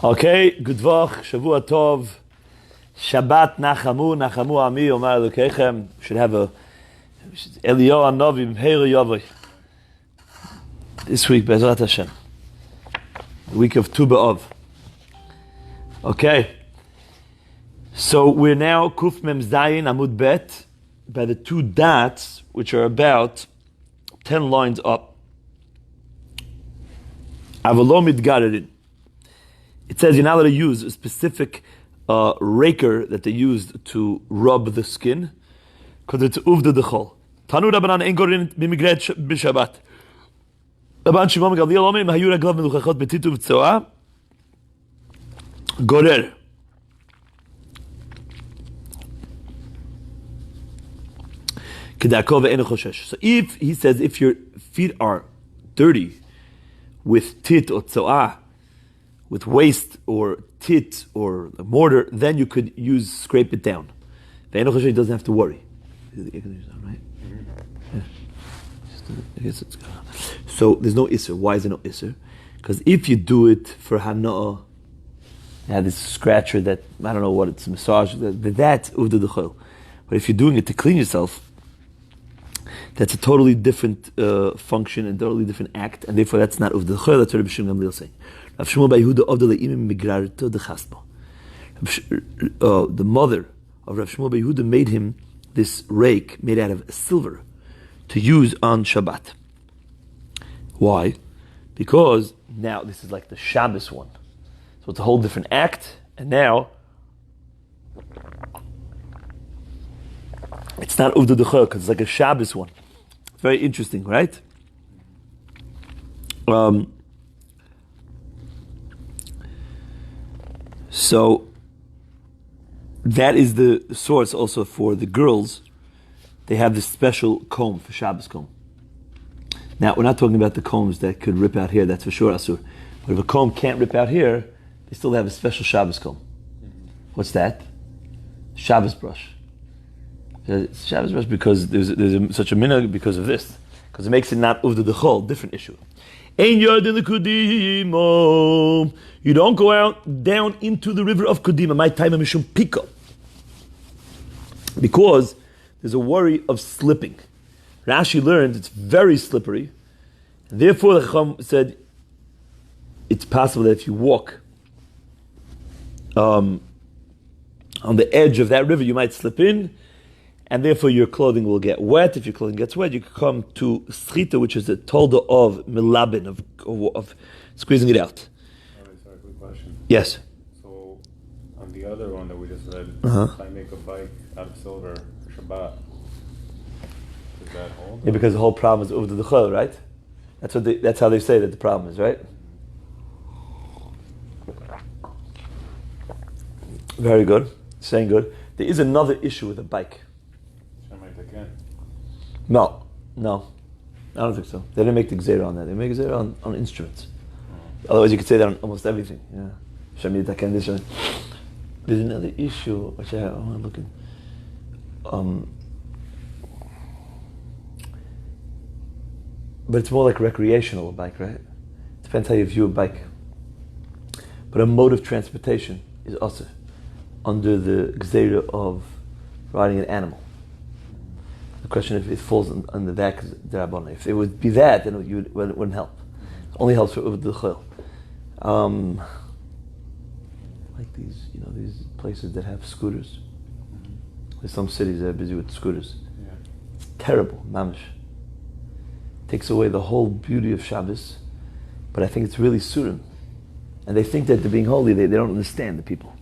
Okay, good vach, Shavua Tov, Shabbat Nachamu Ami, Omar Elokeichem. Should have a Eliyahu Hanavi, Meir Yavai. This week, Be'ezrat Hashem. The week of Tu B'Av. Okay. So we're now Kuf Mem Zayin Amud Bet by the two dots, which are about 10 lines up. Avalom Idgarerin. It says you're not allowed to use a specific raker that they used to rub the skin, because it's uvda dechol. Tanu Rabbanan ein gorin b'migret b'Shabbat. Rabban Shimon Gamliel Omer hayu raglav meluchachot betitu v'tzoa gorer. Kedakov ve'enu choshesh. So if he says if your feet are dirty with tit or tzoa, with waste or tit or a mortar, then you could scrape it down. The Enoch doesn't have to worry. Right? Yeah. I guess it's good. So there's no isser. Why is there no isser? Because if you do it for hana'ah, you have this scratcher that, I don't know what it's, massage, that's uvda d'chol. But if you're doing it to clean yourself, that's a totally different function and totally different act, and therefore that's not uvda d'chol. That's what Rabbi Shimon Gamliel is saying. The mother of Rav Shmuel Bar Yehuda made him this rake made out of silver to use on Shabbat. Why? Because now this is like the Shabbos one. So it's a whole different act, and now it's not Uvda D'Chol because it's like a Shabbos one. Very interesting, right? So that is the source also for the girls. They have this special comb for Shabbos comb. Now we're not talking about the combs that could rip out here. That's for sure asur. But if a comb can't rip out here, they still have a special Shabbos comb. What's that? Shabbos brush. It's Shabbos brush because there's such a minhag because of this. Because it makes it not uvda d'chol, different issue. Ein yard in the Kudima. You don't go out down into the river of Kudima. My time mishum piko. Because there's a worry of slipping. Rashi learned it's very slippery. And therefore the Chacham said it's possible that if you walk on the edge of that river, you might slip in, and therefore your clothing will get wet. If your clothing gets wet, you can come to schita, which is the tolda of milabin, of squeezing it out. Sorry, quick question. Yes. So, on the other one that we just read, if I make a bike out of silver for Shabbat, does that hold? Yeah, because the whole problem is uvda d'chol, right? That's how they say that the problem is, right? Very good. Saying good. There is another issue with a bike. No. I don't think so. They didn't make the gzeira on that. They make gzeira on instruments. Otherwise, you could say that on almost everything. Yeah. There's another issue which I want to look at. But it's more like recreational, a bike, right? Depends how you view a bike. But a mode of transportation is also under the gzeira of riding an animal. The question if it falls under that, if it would be that, then it wouldn't help. It only helps for uvda d'chol. Like these places that have scooters. There's some cities that are busy with scooters. Yeah. It's terrible, mamish. Takes away the whole beauty of Shabbos, but I think it's really surim. And they think that they're being holy, they don't understand the people.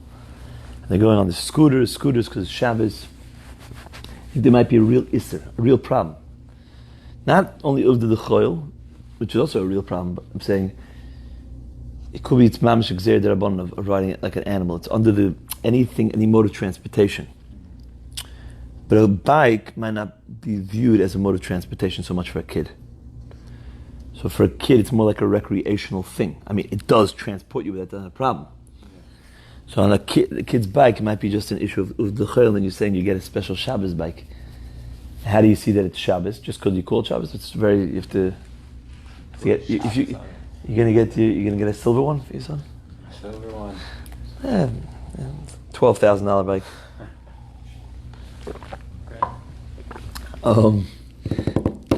And they're going on the scooters because it's Shabbos. There might be a real isser, a real problem. Not only uvda d'chol, which is also a real problem, but I'm saying it could be it's mamish gzeir derabbanan of riding it like an animal. It's under any mode of transportation. But a bike might not be viewed as a mode of transportation so much for a kid. So for a kid, it's more like a recreational thing. I mean, it does transport you, but that doesn't have a problem. So on the kid's bike, it might be just an issue of d'chol, and you're saying you get a special Shabbos bike. How do you see that it's Shabbos? Just because you call it Shabbos, you have to get. You're gonna get a silver one for your son. Silver one. $12,000 bike. Okay.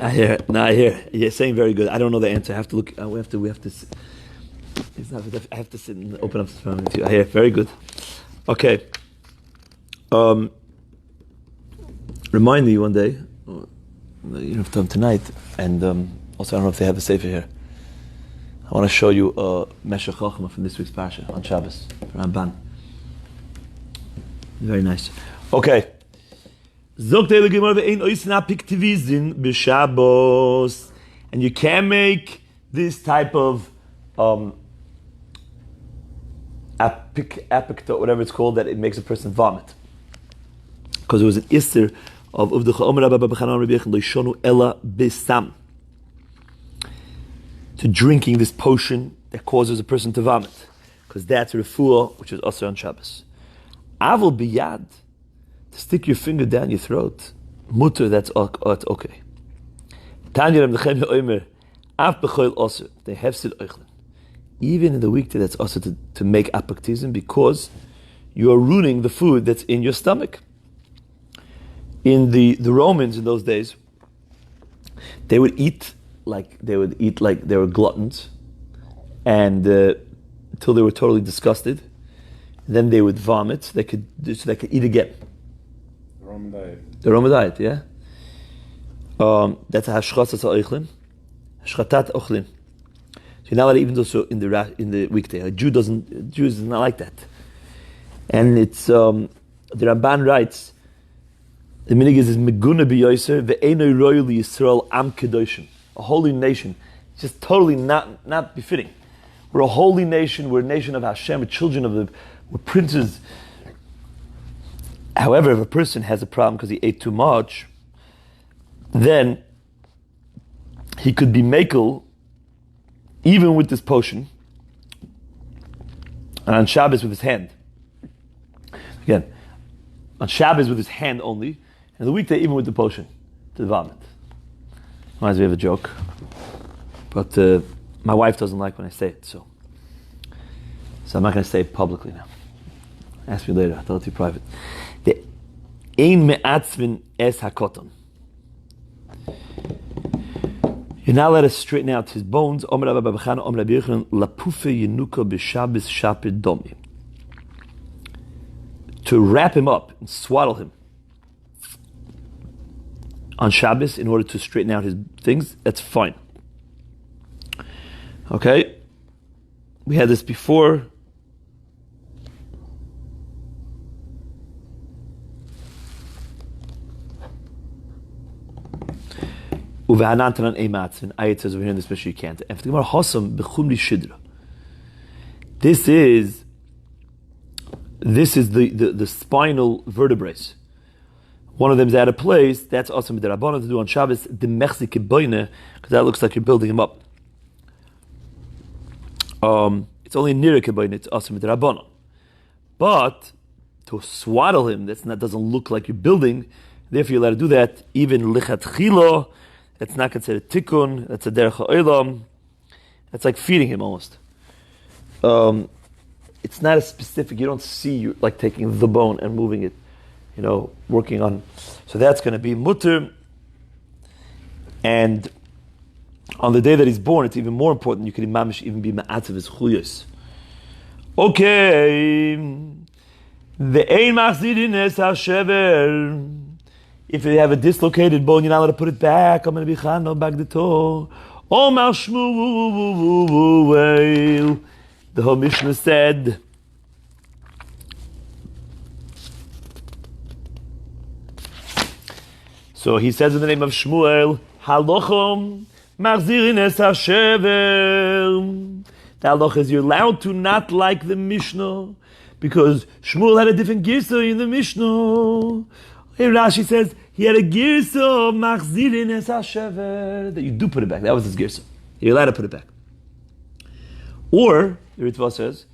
I hear. No, I hear. You're saying very good. I don't know the answer. I have to look. We have to. It's not. I have to sit and open up the phone with you. I hear. Very good. Okay. Remind me one day. You don't have time tonight, and also I don't know if they have a sefer here. I want to show you Meshech Chochmah from this week's parsha on Shabbos, Ramban. Very nice. Okay. And you can make this type of apicto, whatever it's called, that it makes a person vomit. Because it was an ister of to drinking this potion that causes a person to vomit. Because that's refuah, which is also on Shabbos. Avol biyad, to stick your finger down your throat, mutter, that's okay. Even in the weekday, that's also to make apactism, because you are ruining the food that's in your stomach. In the Romans in those days, they would eat like they were gluttons, and until they were totally disgusted. Then they would vomit, so they could eat again. The Roman diet. The Roman diet, yeah. That's a hashchatat ochlin, hashchatat ochlin. So you're not allowed to even do so in the weekday. A Jew is not like that. And it's the Ramban writes, the minig is meguna b'yoser ve'enoi royu liyisrael am kedoshim, a holy nation. It's just totally not befitting. We're a holy nation. We're a nation of Hashem. We're children of we're princes. However, if a person has a problem because he ate too much, then he could be makel even with this potion, and on Shabbos with his hand. Again, on Shabbos with his hand only, and the weekday even with the potion to vomit. Reminds me of a joke, but my wife doesn't like when I say it, so I'm not going to say it publicly now. Ask me later. I'll tell it to you private. The ein me'atzvin es hakoton. You're not allowed to straighten out his bones. To wrap him up and swaddle him on Shabbos in order to straighten out his things, that's fine. Okay? We had this before. Ayat says over here in this especially you can't. This is the spinal vertebrae. One of them is out of place. That's also with the Rabbanon to do on Shabbos. The Mechzik boine, because that looks like you're building him up. It's only near boine. It's also with the Rabbanon. But to swaddle him, that doesn't look like you're building. Therefore, you're allowed to do that. Even lichatchilo. That's not considered tikkun. That's a derech ha'olam. That's like feeding him almost. It's not a specific. You don't see you like taking the bone and moving it. Working on. So that's going to be mutter. And on the day that he's born, it's even more important. You can even be ma'atzav his chuyos. Okay. The ein machzidin es hashever. If you have a dislocated bone, you're not allowed to put it back. I'm going to be chano back the toe. Omar Shmuel. The whole Mishnah said. So he says in the name of Shmuel, Halochom machzirin es hashever. The halacha is you're allowed to not like the Mishnah because Shmuel had a different girsa in the Mishnah. Here Rashi says he had a girsa machzirin es hashever that you do put it back. That was his girsa. You're allowed to put it back. Or the Ritva says,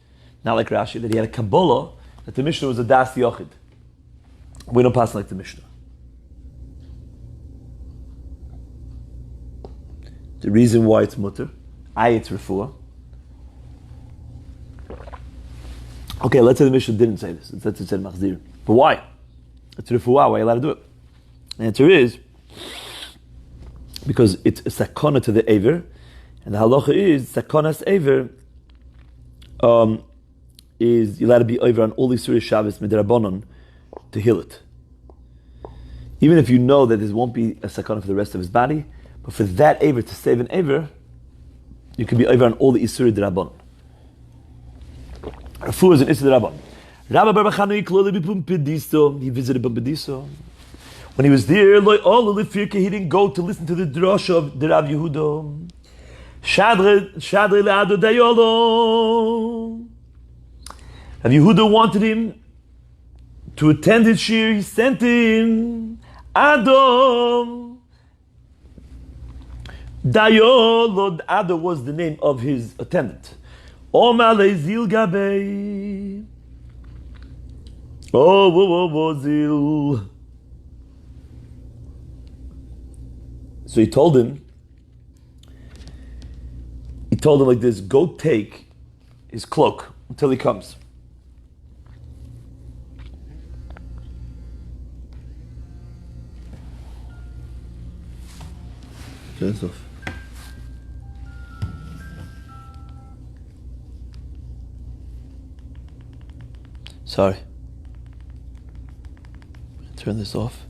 not like Rashi, that he had a Kabbalah that the Mishnah was a das yochid. We don't pass like the Mishnah. The reason why it's mutter, it's refuah. Okay, let's say the Mishnah didn't say this. Let's say it said Machzir. But why? It's refuah. Why are you allowed to do it? The answer is because it's a sakana to the Aver, and the halacha is sakanas Aver is you're allowed to be over on all these Surah Shabbos midrabanon to heal it. Even if you know that there won't be a sakana for the rest of his body, but for that Aver to save an Aver, you can be over on all the Isuri D'Rabbanon. Refuah is an Isuri D'Rabbanon. Rabbi Bar Bachanu Yikloli B'Pumpediso. He visited Pumpediso. When he was there, he didn't go to listen to the drasha of the Rav Yehuda. Shadre Le'ado Dayolo. Rav Yehuda wanted him to attend his shir. He sent him Adom. Dayolo. Ado was the name of his attendant. Omale Zil Gabe. Oh, Zil. So he told him like this, go take his cloak until he comes. Turn this off. Sorry. Turn this off.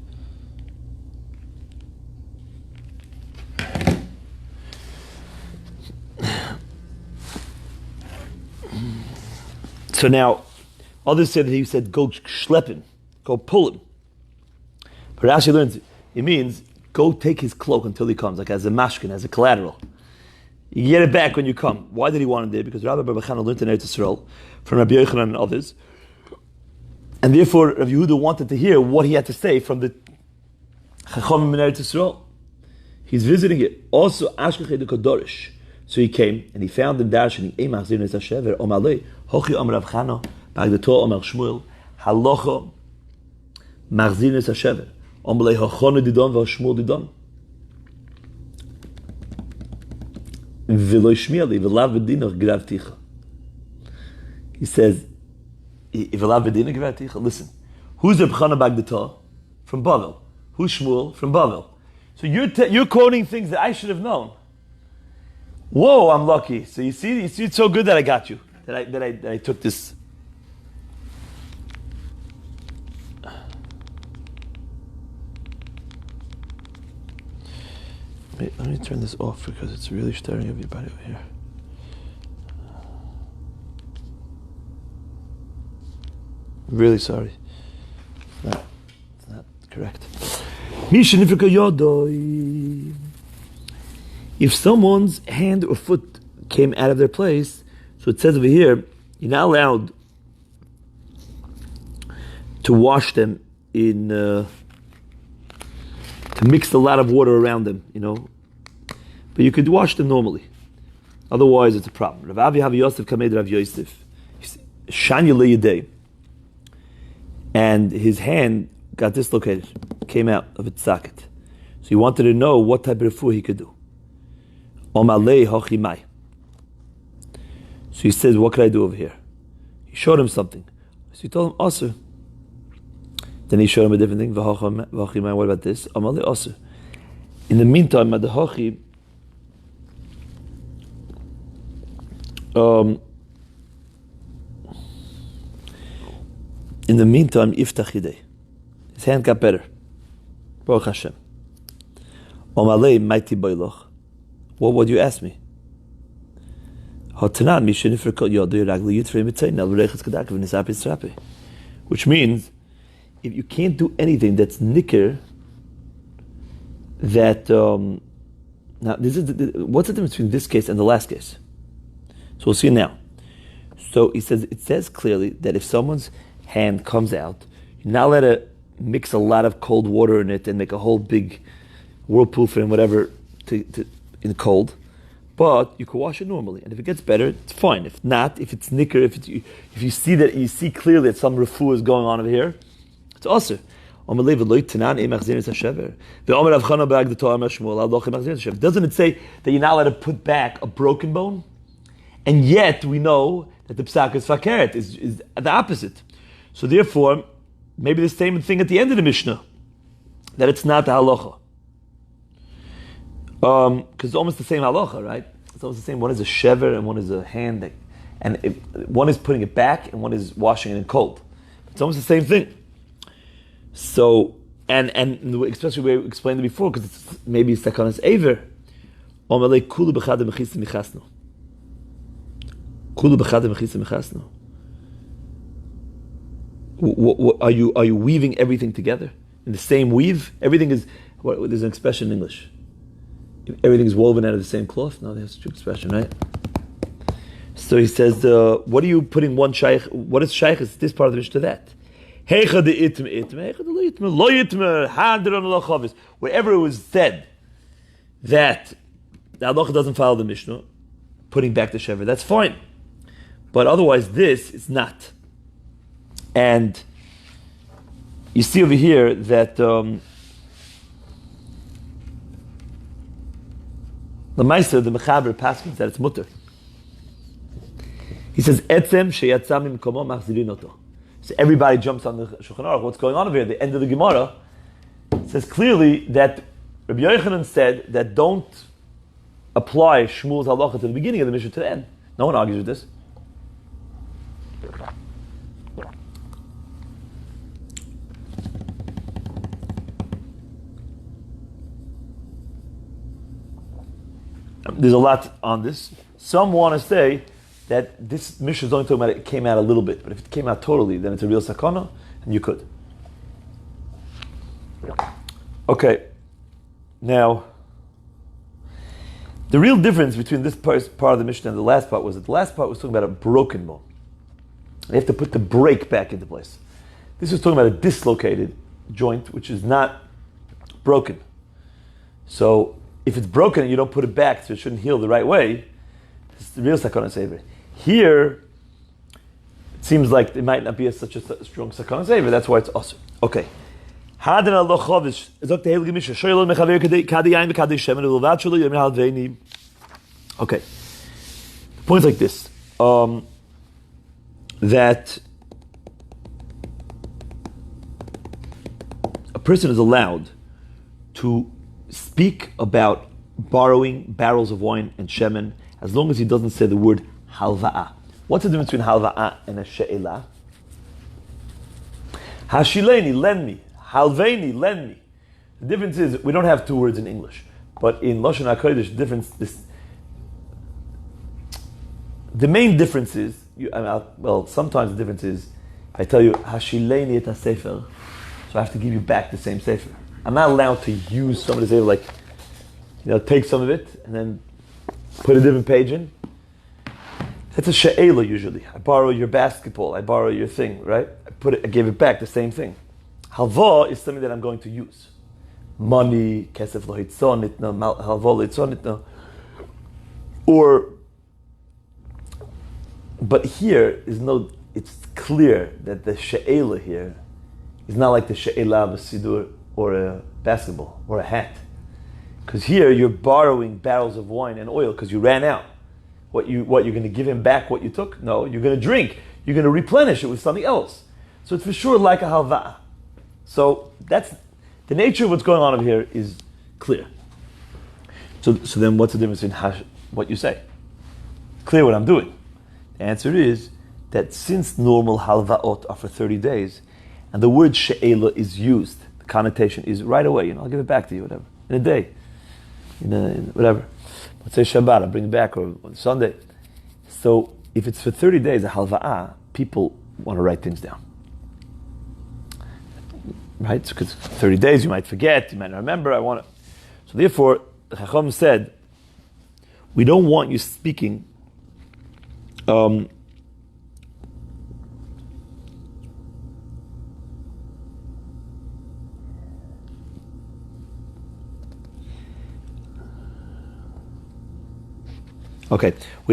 So now, others said that he said, go schlep him, go pull him. But Rashi learns, it means, go take his cloak until he comes, like as a mashkin, as a collateral. You get it back when you come. Why did he want it there? Because Rabbi Bar Bachana learned in Eretz Yisrael from Rabbi Yochanan and others. And therefore, Rabbi Yehuda wanted to hear what he had to say from the Chachamim in Eretz Yisrael. He's visiting it. Also, Ashkechei de Kodorish. So he came and he found them darshaning Eimach Zirnes Hashever Omalei Hochi Omer Rav Chana Bagdato Omer Shmuel Halocha Machzirnes Hashever Omalei Hochonu Didon VaShmuel Didon V'lo Shmieli V'lav V'dinoch Gravticha. He says, V'lav V'dinoch Gravticha. Listen, who's Rav Chana Bagdato? From Bavel. Who's Shmuel? From Bavel. So you're quoting things that I should have known. Whoa, I'm lucky. So you see it's so good that I got you. That I took this. Wait, let me turn this off because it's really stirring everybody over here. I'm really sorry. It's not correct. If someone's hand or foot came out of their place, so it says over here, you're not allowed to wash them in, to mix a lot of water around them, But you could wash them normally. Otherwise, it's a problem. Rav Avi Havi Yosef Kamed Rav Yosef, Shanya Leyadeh, and his hand got dislocated, came out of its socket. So he wanted to know what type of refuah he could do. Omalei hochimai. So he says, what could I do over here? He showed him something. So he told him, Asr. Then he showed him a different thing. V'hochimai, what about this? Omalei Asr. In the meantime, at the hochi, Iftach Yidei. His hand got better. Baruch Hashem. Omalei Maiti Boiloch. What would you ask me? Which means, if you can't do anything that's nicker, that now this is what's the difference between this case and the last case? So we'll see now. So it says clearly that if someone's hand comes out, you're not allowed to mix a lot of cold water in it and make a whole big whirlpool for him, whatever, in the cold, but you can wash it normally, and if it gets better, it's fine. If not, if it's nicker, if you see clearly that some refuah is going on over here, it's also. Doesn't it say that you're not allowed to put back a broken bone? And yet we know that the psak is fakeret, is the opposite. So therefore, maybe the same thing at the end of the Mishnah, that it's not the halacha. Because it's almost the same halacha, right? It's almost the same. One is a shever and one is a hand, one is putting it back and one is washing it in cold. It's almost the same thing. So, and especially we explained it before, because it's maybe sakanas aver. Kulu b'chadam mechisa michasno. Kulu b'chadam mechisa michasno. Are you weaving everything together in the same weave? Everything is. There's an expression in English. Everything is woven out of the same cloth. No, that's a true expression, right? So he says, what are you putting one shaykh? What is shaykh? Is this part of the Mishnah to that? Wherever it was said that the halacha doesn't follow the Mishnah, putting back the shever, that's fine. But otherwise, this is not. And you see over here that the Meister, the Mechaber, paskins that it's mutter. He says, "Etzem sheyatza mimkomo machzirin oto." So everybody jumps on the Shulchan Aruch. What's going on over here? The end of the Gemara says clearly that Rabbi Yochanan said that don't apply Shmuel's halacha to the beginning of the Mishnah to the end. No one argues with this. There's a lot on this. Some want to say that this Mishnah is only talking about it came out a little bit, but if it came out totally, then it's a real sakana, and you could. Okay. Now, the real difference between this part of the Mishnah and the last part was that the last part was talking about a broken bone. They have to put the break back into place. This was talking about a dislocated joint, which is not broken. So, if it's broken and you don't put it back, so it shouldn't heal the right way, it's the real sakana sever. Here, it seems like it might not be such a strong sakana sever. That's why it's awesome. Okay. Okay. Points like this. That a person is allowed to speak about borrowing barrels of wine and shemen as long as he doesn't say the word halva'a. What's the difference between halva'a and a she'elah? Hashileni, lend me. Halveini, lend me. The difference is we don't have two words in English, but in Lashon HaKodesh, the main difference is, sometimes the difference is, I tell you, Hashileni et ha-sefer, so I have to give you back the same sefer. I'm not allowed to use some of the sefer, like, take some of it and then put a different page in. That's a she'ela usually. I borrow your basketball, I borrow your thing, right? I gave it back, the same thing. Halva is something that I'm going to use. Money, kesef lo hitzon nitna, halva lo hitzon nitna. But here it's clear that the she'ela here is not like the she'ela of a sidur or a basketball or a hat. Because here you're borrowing barrels of wine and oil because you ran out. What you're going to give him back what you took? No, you're going to drink. You're going to replenish it with something else. So it's for sure like a halva. So that's the nature of what's going on over here is clear. So then what's the difference in what you say? Clear what I'm doing. The answer is that since normal halvaot are for 30 days, and the word she'ela is used, the connotation is right away, I'll give it back to you, whatever, in a day, in whatever. Let's say Shabbat, I'll bring it back, or on Sunday. So if it's for 30 days, a halva'ah, people want to write things down. Right? Because 30 days you might forget, you might not remember, So therefore, the Chacham said, we don't want you speaking we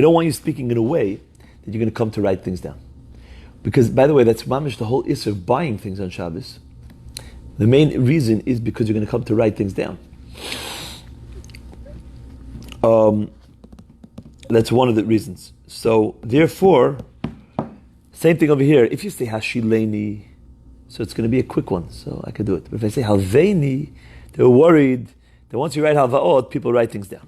don't want you speaking in a way that you're going to come to write things down. Because, by the way, that's mamish the whole issue of buying things on Shabbos. The main reason is because you're going to come to write things down. That's one of the reasons. So, therefore, Same thing over here. If you say hashileni, so it's going to be a quick one, so I could do it. But if I say halveini, they're worried that once you write halvaot, people write things down.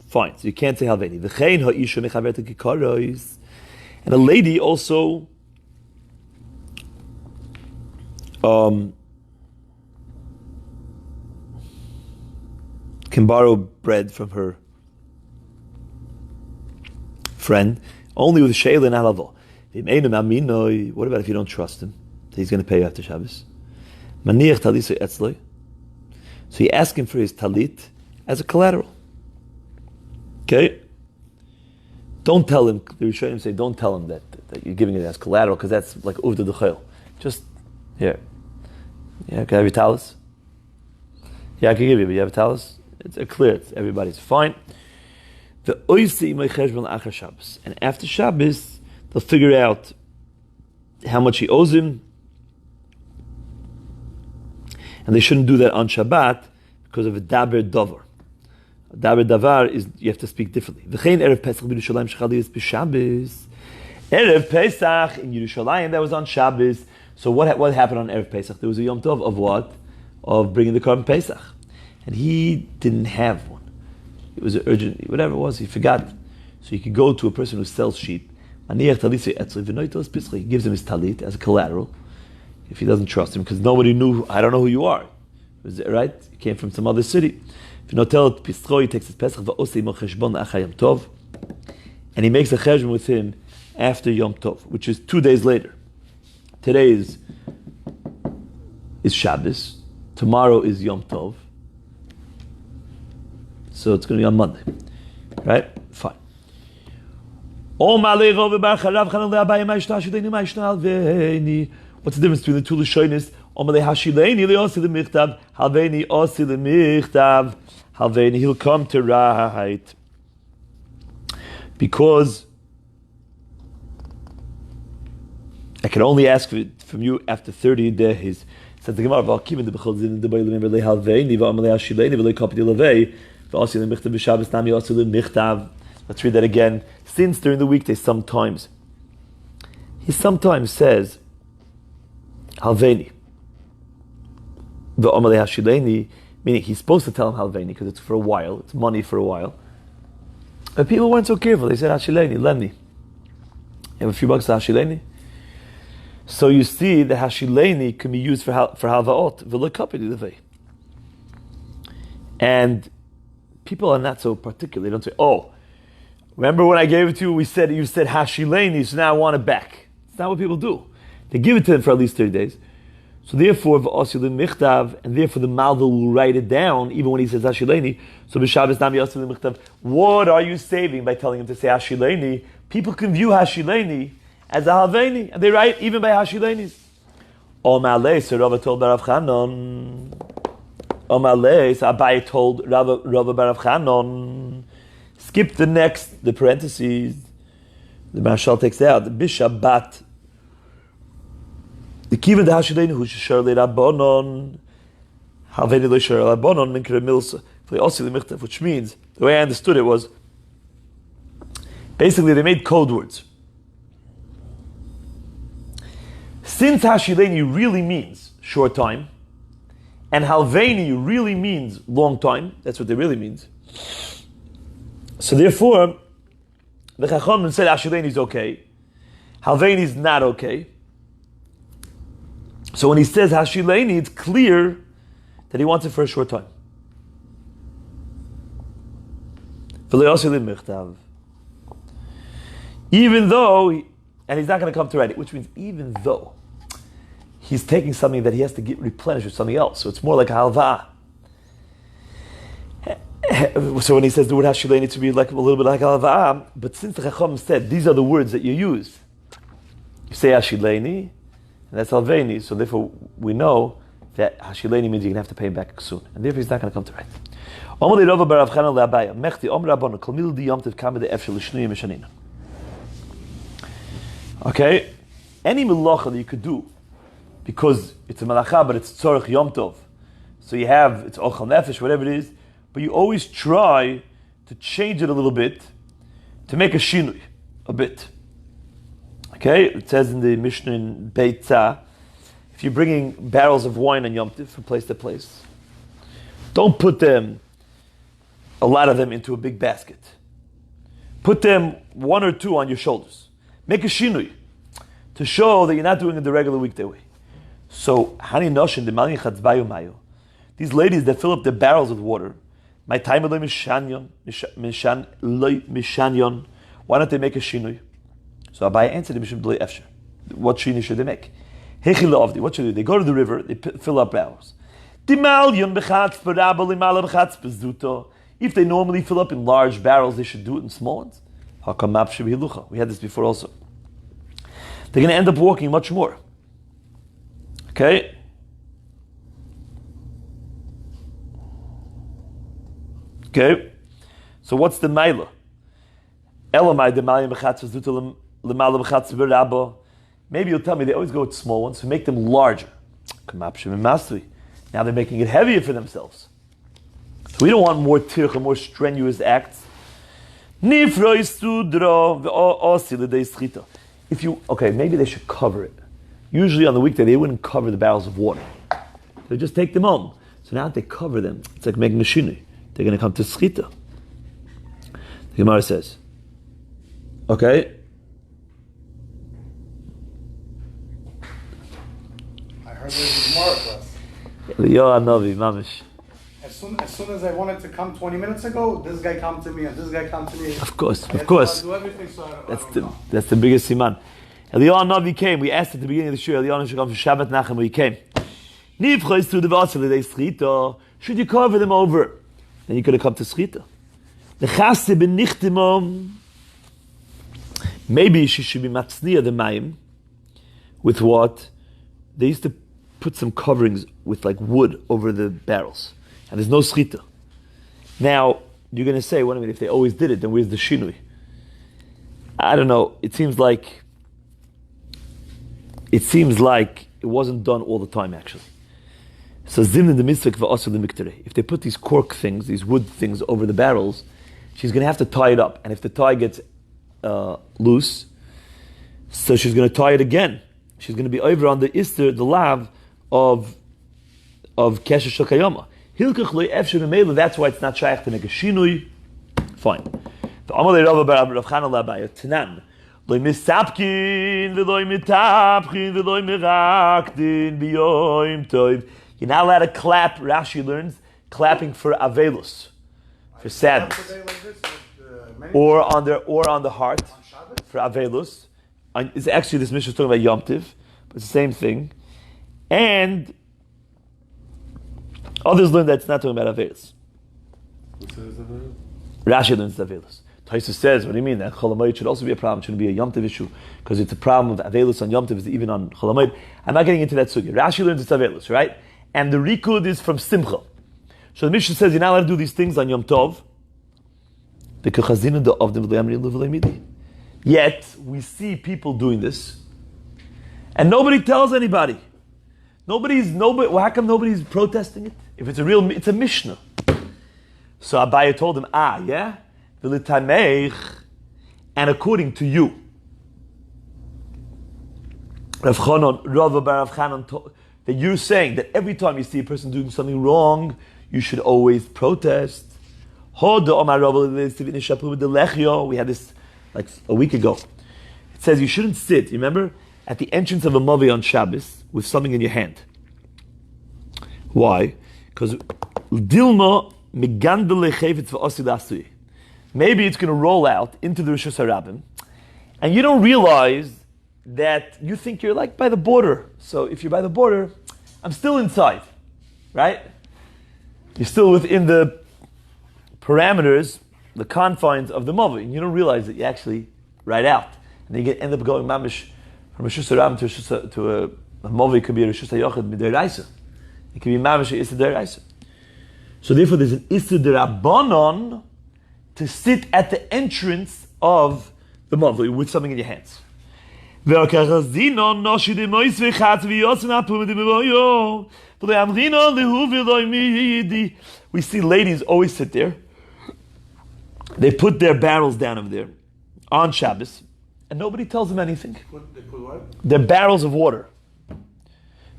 Fine, so you can't say halveini. V'chein ha'isha mechaverta kikaros. And a lady also can borrow bread from her friend, only with she'el and halavo. What about if you don't trust him? He's going to pay you after Shabbos. Maniach talisoi etzloi. So you ask him for his talit as a collateral. Okay? Don't tell him, the Rishonim say, don't tell him that you're giving it as collateral, because that's like uvda d'chayil. Just, here. Yeah, can I have your talis? Yeah, I can give you, but you have a talis? It's clear, everybody's fine. The oisi imay cheshbon achar Shabbos. And after Shabbos, they'll figure out how much he owes him. And they shouldn't do that on Shabbat because of a daber davar. Daber davar is you have to speak differently. V'chein erev Pesach b'Yerushalayim shechali is b'Shabbos. Erev Pesach in Yerushalayim, that was on Shabbos. So what happened on erev Pesach? There was a Yom Tov of what? Of bringing the Korban Pesach, and he didn't have one. It was urgent, whatever it was, he forgot. So you could go to a person who sells sheep. He gives him his talit as a collateral. If he doesn't trust him, because nobody knew, I don't know who you are. Was it right? You came from some other city. If you not tell it, he takes his Pesach, and he makes a cheshbon with him after Yom Tov, which is 2 days later. Today is Shabbos. Tomorrow is Yom Tov. So it's going to be on Monday. Right? Fine. What's the difference between the two Lashonis? He'll come to write. Because I can only ask from you after 30 days. Says the Gemara, let's read that again. Since during the weekday he sometimes says Halveni. Meaning he's supposed to tell him Halveni because it's for a while, it's money for a while. But people weren't so careful. They said Hashileni, lend me. You have a few bucks to Hashileni? So you see the Hashileni can be used for Halvaot, and people are not so particular. They don't say, oh, remember when I gave it to you, you said Hashileni, so now I want it back. It's not what people do. They give it to them for at least 30 days. So therefore, and therefore the Malvil will write it down, even when he says Hashileni. So b'Shabbos nami Osil Michtav. What are you saving by telling him to say Hashileni? People can view Hashileni as a Halveni, and they write even by Hashilenis. Omalei, so Rava told Barav Chanon. Omalei, so Abaye told Rava Barav Chanon. Skip the parentheses. The Marshal takes out the Bishabat. The kiva de Hashileni who shar le Rabbanon, Halveni lo shar Rabbanon min kere milsa for the Osil Michtav, which means the way I understood it was basically they made code words. Since Hashileni really means short time, and Halveni really means long time, that's what it really means. So therefore, the Chachamim said Hashileni is okay, Halveni is not okay. So when he says Hashileni, it's clear that he wants it for a short time. Even though, and he's not going to come to write it, which means even though he's taking something that he has to get replenished with something else. So it's more like a halva. So when he says the word Hashileni, to be like a little bit like halva, but since the Chacham said these are the words that you use, you say Hashileni, and that's Halveni, so therefore we know that Hashileni means you're going to have to pay him back soon. And therefore he's not going to come to write. Okay? Any melacha that you could do, because it's a melacha, but it's tzorich yom tov, so you have, it's ochal nefesh, whatever it is, but you always try to change it a little bit, to make a shinui, a bit. Okay, it says in the Mishnah in Beit Tzah, if you're bringing barrels of wine on Yom Tov from place to place, don't put a lot of them into a big basket. Put them one or two on your shoulders. Make a shinui to show that you're not doing it the regular weekday way. So, hani noshin the malin chatzbayu mayu. These ladies that fill up their barrels with water, my time of mishanyon. Why don't they make a shinui? So Abai answered the Mishnah Efsher. What shinui should they make? What should they do? They go to the river, they fill up barrels. If they normally fill up in large barrels, they should do it in small ones. We had this before also. They're going to end up walking much more. Okay? Okay? So what's the Maila? Maybe you'll tell me they always go with small ones, so make them larger. Now they're making it heavier for themselves. So we don't want more tircha, more strenuous acts. If maybe they should cover it. Usually on the weekday they wouldn't cover the barrels of water. They just take them home. So now that they cover them, it's like making a shinui. They're going to come to schita. The Gemara says, okay. I heard there's a Gemara class. Navi, mamish. As soon as I wanted to come 20 minutes ago, this guy come to me and this guy come to me. Of course. Do everything, so That's the biggest siman. Eliyahu Navi came. We asked at the beginning of the shir, Eliyahu should come for Shabbat Nachem, but he came. Should you cover them over? Then you could have come to schita. Maybe she should be matzniya the mayim with what? They used to put some coverings with like wood over the barrels. And there's no schita. Now, you're going to say, wait a minute, if they always did it, then where's the shinui? I don't know. It seems like it wasn't done all the time, actually. So zimnin the mitzvah v'asur l'miktare. If they put these cork things, these wood things over the barrels, she's going to have to tie it up. And if the tie gets loose, so she's going to tie it again. She's going to be over on the ister, the lav of kesher shokayama. Hilkach lo efsher b'meila. That's why it's not shaykh to make a shinui. Fine. The Amalei Rav Rav Chana Labaya Tanan. Lo misapkin v'lo mitapkin v'lo mirakdin b'yom tov. You're not allowed to clap. Rashi learns clapping for avelus, for sadness, or on the heart for avelus. It's actually this mission is talking about Yom Tiv, but it's the same thing. And others learn that it's not talking about avelus. Rashi learns avelus. Taisus says, what do you mean? That Cholamayit should also be a problem. It shouldn't be a Yom Tiv issue because it's a problem of avelus on Yom Tiv, even on Cholamayit. I'm not getting into that sugya. Rashi learns it's avelus, right? And the rikud is from Simcha. So the Mishnah says you're not allowed to do these things on Yom Tov. Yet we see people doing this, and nobody tells anybody. Well, how come nobody's protesting it? If it's it's a Mishnah. So Abaye told him, yeah, and according to you, Rav Chanan told that you're saying that every time you see a person doing something wrong, you should always protest. We had this like a week ago. It says you shouldn't sit, you remember, at the entrance of a mavi on Shabbos with something in your hand. Why? Because dilma maybe it's going to roll out into the Rishus HaRabim, and you don't realize that you think you're like by the border. So if you're by the border, I'm still inside, right? You're still within the parameters, the confines of the mavi, and you don't realize that you actually right out. And then you end up going mamish from Rishus HaRabim to a mavi. Could be a Rishus HaYochid b'deraisa. It could be mamish a Issa deraisa. So therefore there's an Issa derabanan to sit at the entrance of the mavi with something in your hands. We see ladies always sit there. They put their barrels down over there on Shabbos, and nobody tells them anything. They put what? They're barrels of water.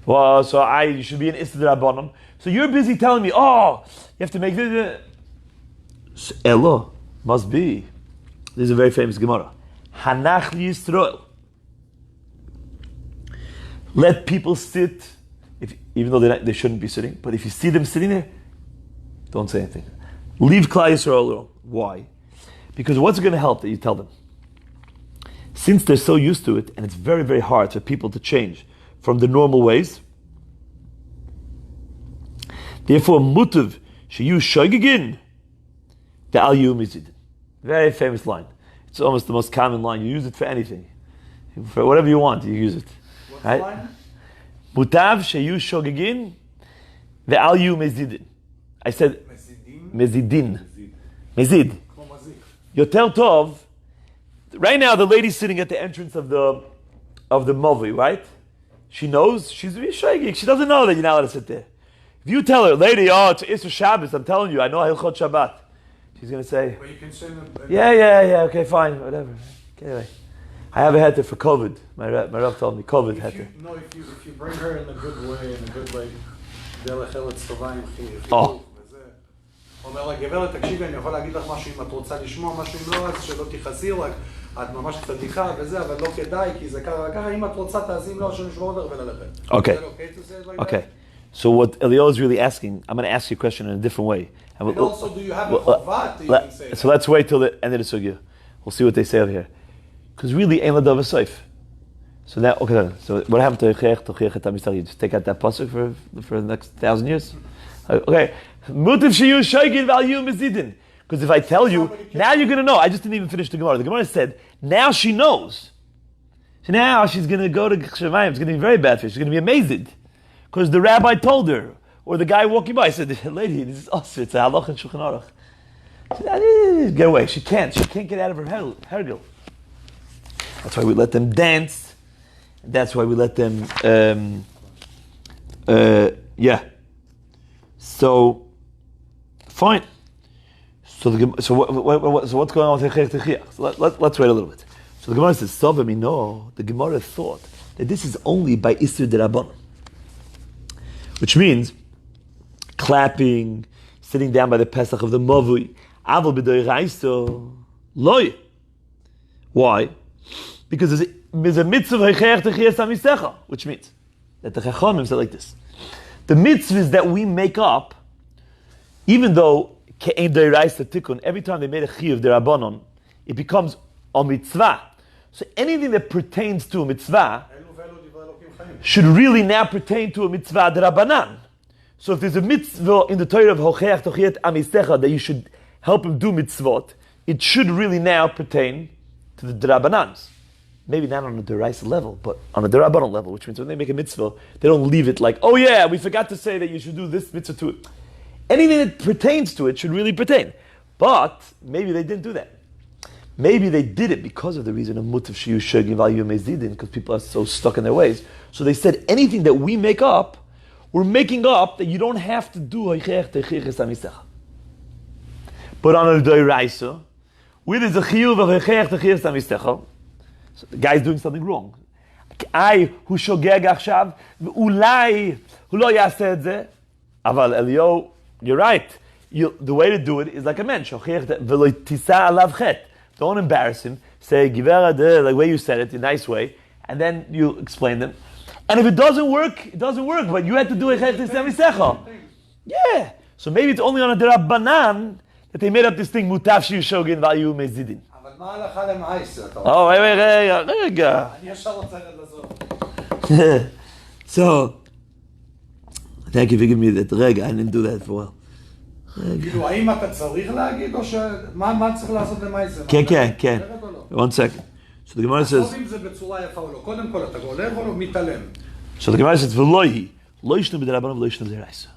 Well, so you should be an Issa Rabbanon. So you're busy telling me, oh, you have to make this. Elo, must be. This is a very famous Gemara. Hanach Yisrael. Let people sit, even though they shouldn't be sitting, but if you see them sitting there, don't say anything. Leave Klal Yisrael alone. Why? Because what's going to help that you tell them? Since they're so used to it, and it's very, very hard for people to change from the normal ways, therefore, mutav sheyu shoygigin the al yumizid. Very famous line. It's almost the most common line. You use it for anything, for whatever you want. You use it. What's right? the line? Mutav sheyu shoygigin the al yumizid. I said mezidin. Mezid. Yotel tov. Right now, the lady's sitting at the entrance of the Movi, right? She knows she's shaygig. She doesn't know that you're not allowed to sit there. If you tell her, lady, oh, it's Isser Shabbos, I'm telling you, I know Hilchot Shabbat. She's going to say, But you can say yeah, okay, fine, whatever. Okay, anyway. I have a heter for COVID. My Rav told me COVID heter. No, if you bring her in a good way, דרך ארץ טובה עם חיוך וזה. אומר לה, גברת, תקשיבי, אני יכול להגיד לך משהו אם את רוצה לשמוע, משהו אם לא, אז שלא תכעסי, רק את ממש צדיקה וזה, אבל לא כדאי, כי זה ככה וככה, אם את רוצה תאזין לו, שנשמור אותך וללכת. Okay. So what Eliyahu is really asking, I'm going to ask you a question in a different way. And also, do you have a chovat to even say So let's wait till the end of the sugya. We'll see what they say over here. Because really, ein ladav v'soif. So now, okay, so what happened to Tochiach et HaMistar? You just take out that pasuk for the next 1,000 years? Okay. Mutiv sheyu shoygin v'al yu mezidin. Because if I tell you, now you're going to know. I just didn't even finish the Gemara. The Gemara said, now she knows. So now she's going to go to Shemayim. It's going to be very bad for her. She's going to be amazed. Because the rabbi told her, or the guy walking by said, lady, this is us. It's a halach and Shulchan Aruch. She said, get away. She can't get out of her hergel. That's why we let them dance. That's why we let them, So, fine. So what's going on with Hechech Techiach? So let's wait a little bit. So the Gemara says, Sovami, no, the Gemara thought that this is only by Isur D'Rabbanan. Which means, clapping, sitting down by the Pesach of the Mavui, Aval B'Doiraiso, Loi. Why? Because there's a mitzvah Hechech Techiach Samisecha, which means that the Chachamim said like this. The mitzvahs that we make up, even though every time they made a chiyuv d'Rabbanon, it becomes a mitzvah. So anything that pertains to a mitzvah should really now pertain to a mitzvah d'Rabbanan. So if there's a mitzvah in the Torah of Hocheach Tochiach Amistecha that you should help him do mitzvot, it should really now pertain to the d'Rabbanans. Maybe not on a d'Oraisa level, but on a d'Rabbanan level, which means when they make a mitzvah, they don't leave it like, oh yeah, we forgot to say that you should do this mitzvah to it. Anything that pertains to it should really pertain. But maybe they didn't do that. Maybe they did it because of the reason of mutav sheyu shoygin v'al yu mezidin, because people are so stuck in their ways. So they said anything that we make up, we're making up that you don't have to do Hocheach Techiach Samisecha. But on a d'Oraisa, where there's a chiyuv of Hocheach Techiach Samisecha, so the guy's doing something wrong. Hu shogeg achshav, ulai hu lo yaseh et zeh, aval Eliyahu, you're right. The way to do it is like a man. Don't embarrass him. Say, Givera, the way you said it, in a nice way, and then you explain them. And if it doesn't work, it doesn't work. But you had to do it. Yeah. So maybe it's only on a d'Rabbanan that they made up this thing. Mutav sheyu shogin v'al yu mezidin. Oh, wait. So. Thank you for giving me that רגע, I didn't do that for a while. כאילו, האם אתה צריך להגיד, או מה צריך לעשות למעשה? כן. 1 second. So the Gemara says... אם זה בצורה יפה או לא. קודם כל, אתה גולר או לא מתעלם? So the Gemara says, ולא ישנו בדרבנן ולא ישנו בדרייסה.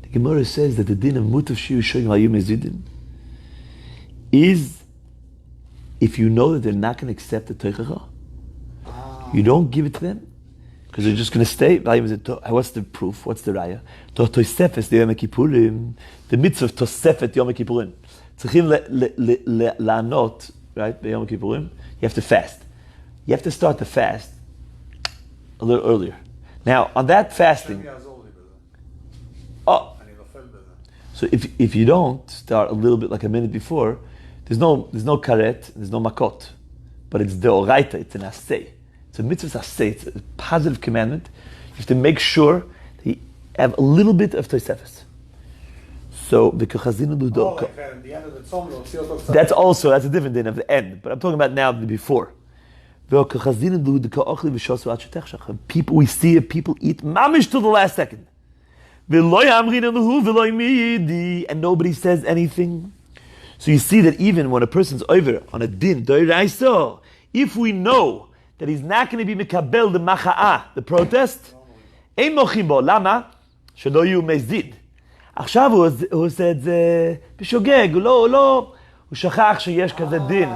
The Gemara says that the din of mutav sheyu shoygin v'al yu mezidin is if you know that they're not going to accept the teichacha, you don't give it to them, because they're just going to stay. What's the proof? What's the raya? Tosefes the Yom Kippurim, the mitzvah of Tosefet Yom Kippurim. Tzrichim la'anot right? B'Yom Kippurim, you have to fast. You have to start the fast a little earlier. Now, on that fasting, so if you don't start a little bit like a minute before, there's no karet, there's no makot, but it's deoraita, it's an asay. It's a mitzvah asay, it's a positive commandment. You have to make sure that you have a little bit of tosefes. So the kachazinu ludo. At the end of the tzom, that's a different din of the end. But I'm talking about now the before. People, we see it, people eat mamish till the last second. And nobody says anything. So you see that even when a person's over on a din, if we know that he's not going to be mikabel the macha'ah, the protest, ein mochim bo, lama? שלא יהיו מזיד. עכשיו הוא עושה את זה בשוגג, הוא שכח שיש כזה דין.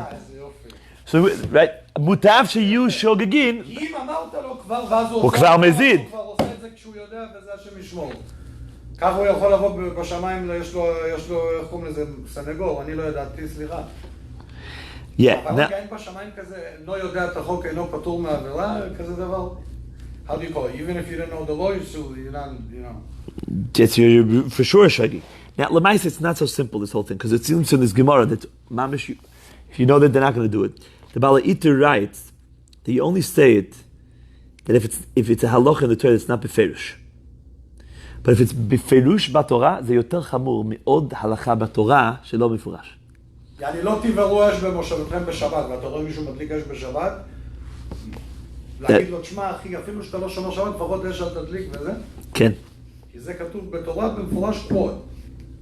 So, right, מוטב שיהיו שוגגין, כי אם אמרת לו כבר, ואז הוא כבר מזיד. הוא כבר עושה את זה כשהוא יודע, וזה השם ישמור. כך הוא יכול לבוא בשמיים, יש לו, איך קוראים לזה, סנגור, אני לא ידעתי, סליחה. אבל אין בשמיים כזה, לא יודע את החוק, אינו פטור מהעבירה, כזה דבר. How do you call it? Even if you don't know the law, you're not, you know. You're for sure shaggy. Now, Lamais, it's not so simple, this whole thing, because it seems in this Gemara that, mamish, if you know that they're not going to do it, the Bala Iter writes that you only say it that if it's a halacha in the Torah, it's not beferush. But if it's beferush b'Torah, זה יותר חמור מאוד הלכה בתורה שלא מפורש. יעני לא תבערו אש במושבתכם בשבת, ואתה רואה מישהו מדליק אש בשבת, להגיד לו, תשמע אחי, אפילו שאתה לא שומר שבת, לפחות אש אל תדליק וזה? כן. כי זה כתוב בתורה במפורש פה.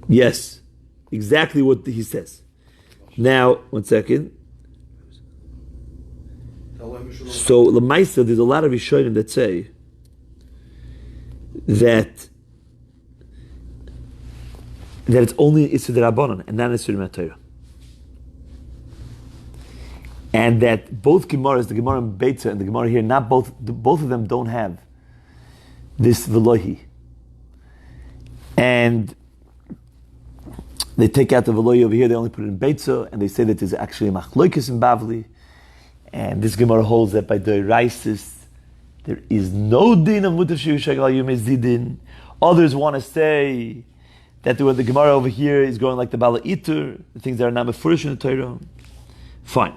Yes, exactly what he says. Now, one second. So, Lamaisa, there's a lot of Rishonim that say that it's only Issur D'Rabbanan and not Issur Torah. And that both Gemaras, the Gemara in Beitza and the Gemara here, both of them don't have this Velohi. And they take out the Velohi over here, they only put it in Beitza, and they say that there's actually a Machloikis in Bavli. And this Gemara holds that by Doiraisis, there is no din of Mutav Shiur Shagal Yom Zidin. Others want to say that the Gemara over here is going like the Bala Itur, the things that are not mefurish in the Torah. Fine.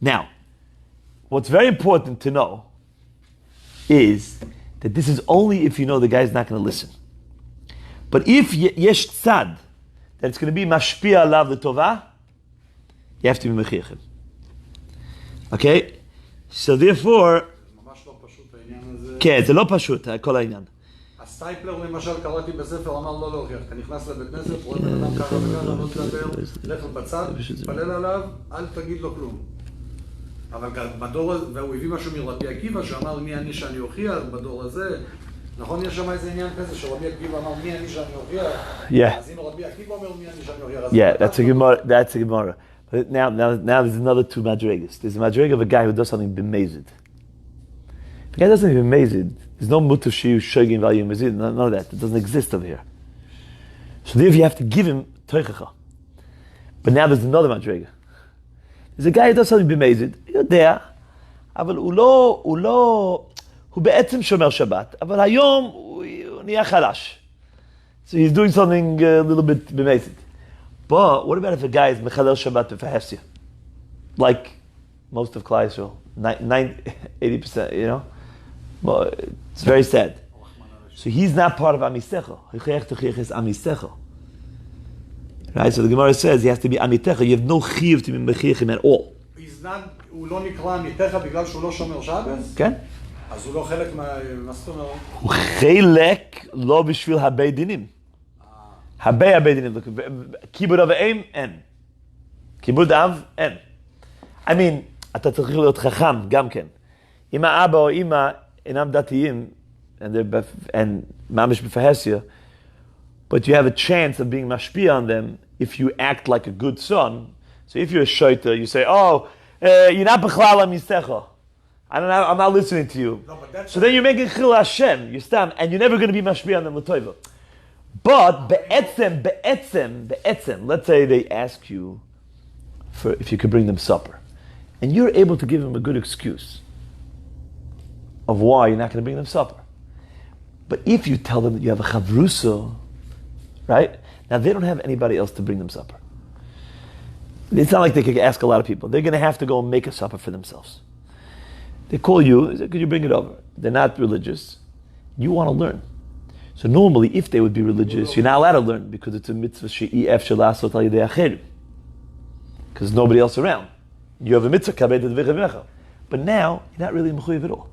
Now, what's very important to know is that this is only if you know the guy's not going to listen. But if yesh tzad, that it's going to be mashpia alav l'tovah, you have to be mechiyachim. Okay? So therefore, ממש לא פשוט העניין הזה. כן, זה לא פשוט, כל העניין. הסטייפלר למשל קראתי בספר, אמר לא להוכיח, אתה נכנס לבית כנסת, רואה בן אדם ככה וככה, לא תדבר, לך בצד, תפלל עליו, אל תגיד לו כלום. אבל בדור הזה, והוא הביא משהו מרבי עקיבא, שאמר מי אני שאני אוכיח בדור הזה, נכון, יש שם איזה עניין כזה, שרבי עקיבא אמר מי אני שאני אוכיח, אז אם רבי עקיבא אומר מי אני שאני אוכיח, yeah, that's a Gemara. But now there's another two madrigas. There's a madriga of a guy who does something b'mezid. The guy doesn't even b'mezid. There's no mutav shiur shogin value mezid. None of that. It doesn't exist over here. So therefore you have to give him toichacha. But now there's another madriga. There's a guy who does something b'mezid. You're there. אבל הוא בעצם שומר שבת. אבל היום הוא נהיה חלש. So he's doing something a little bit b'mezid. But what about if a guy is mechalel Shabbat b'fahesya? Like most of Klal Yisrael, 80%, you know? Well, it's very sad. So he's not part of Amisecha. Right? So the Gemara says he has to be Amitecha. You have no chiv to be mechiyachim at all. הוא לא נקרא עמיתך בגלל שהוא לא שומר שבת? כן. אז הוא לא חלק מה זאת אומרת? הוא חלק לא בשביל הבית דינים. הרבה דינים. כיבוד אב ואם, אין. כיבוד אב, אין. I mean, אתה צריך להיות חכם, גם כן. אם האבא או אמא אינם דתיים, and ממש בפהסיה, but you have a chance of being mashpia on them if you act like a good son. So if you're a shoiter, you say, oh, you're not b'chlal amisecha. I'm not listening to you. No, so then you're making chil Hashem, you stand, and you're never going to be mashpia on them l'toiva. But be'etzem, let's say they ask you, for if you could bring them supper. And you're able to give them a good excuse of why you're not going to bring them supper. But if you tell them that you have a chavrusa, right? Now they don't have anybody else to bring them supper. It's not like they could ask a lot of people. They're going to have to go and make a supper for themselves. They call you, say, could you bring it over? They're not religious. You want to learn. So normally, if they would be religious, you're not allowed to learn because it's a mitzvah she'ef shelasot al yedei acherim. Because there's nobody else around. You have a mitzvah kabed v'chevecha. But now, you're not really mechuyev at all.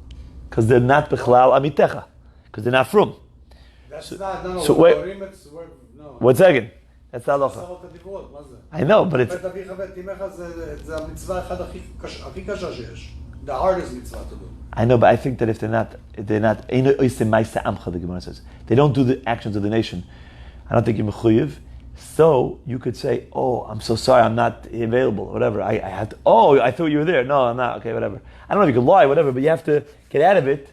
Because they're not bechlal amitecha. Because they're not from. That's not, no. So wait, no. 1 second. That's the halacha. I know, but it's... The hardest mitzvah to do. I know, but I think that if they're not, the Gemara says, they don't do the actions of the nation, I don't think you're mechuyev. So you could say, oh, I'm so sorry, I'm not available, whatever. I had to, oh, I thought you were there. No, I'm not. Okay, whatever. I don't know if you could lie, whatever, but you have to get out of it,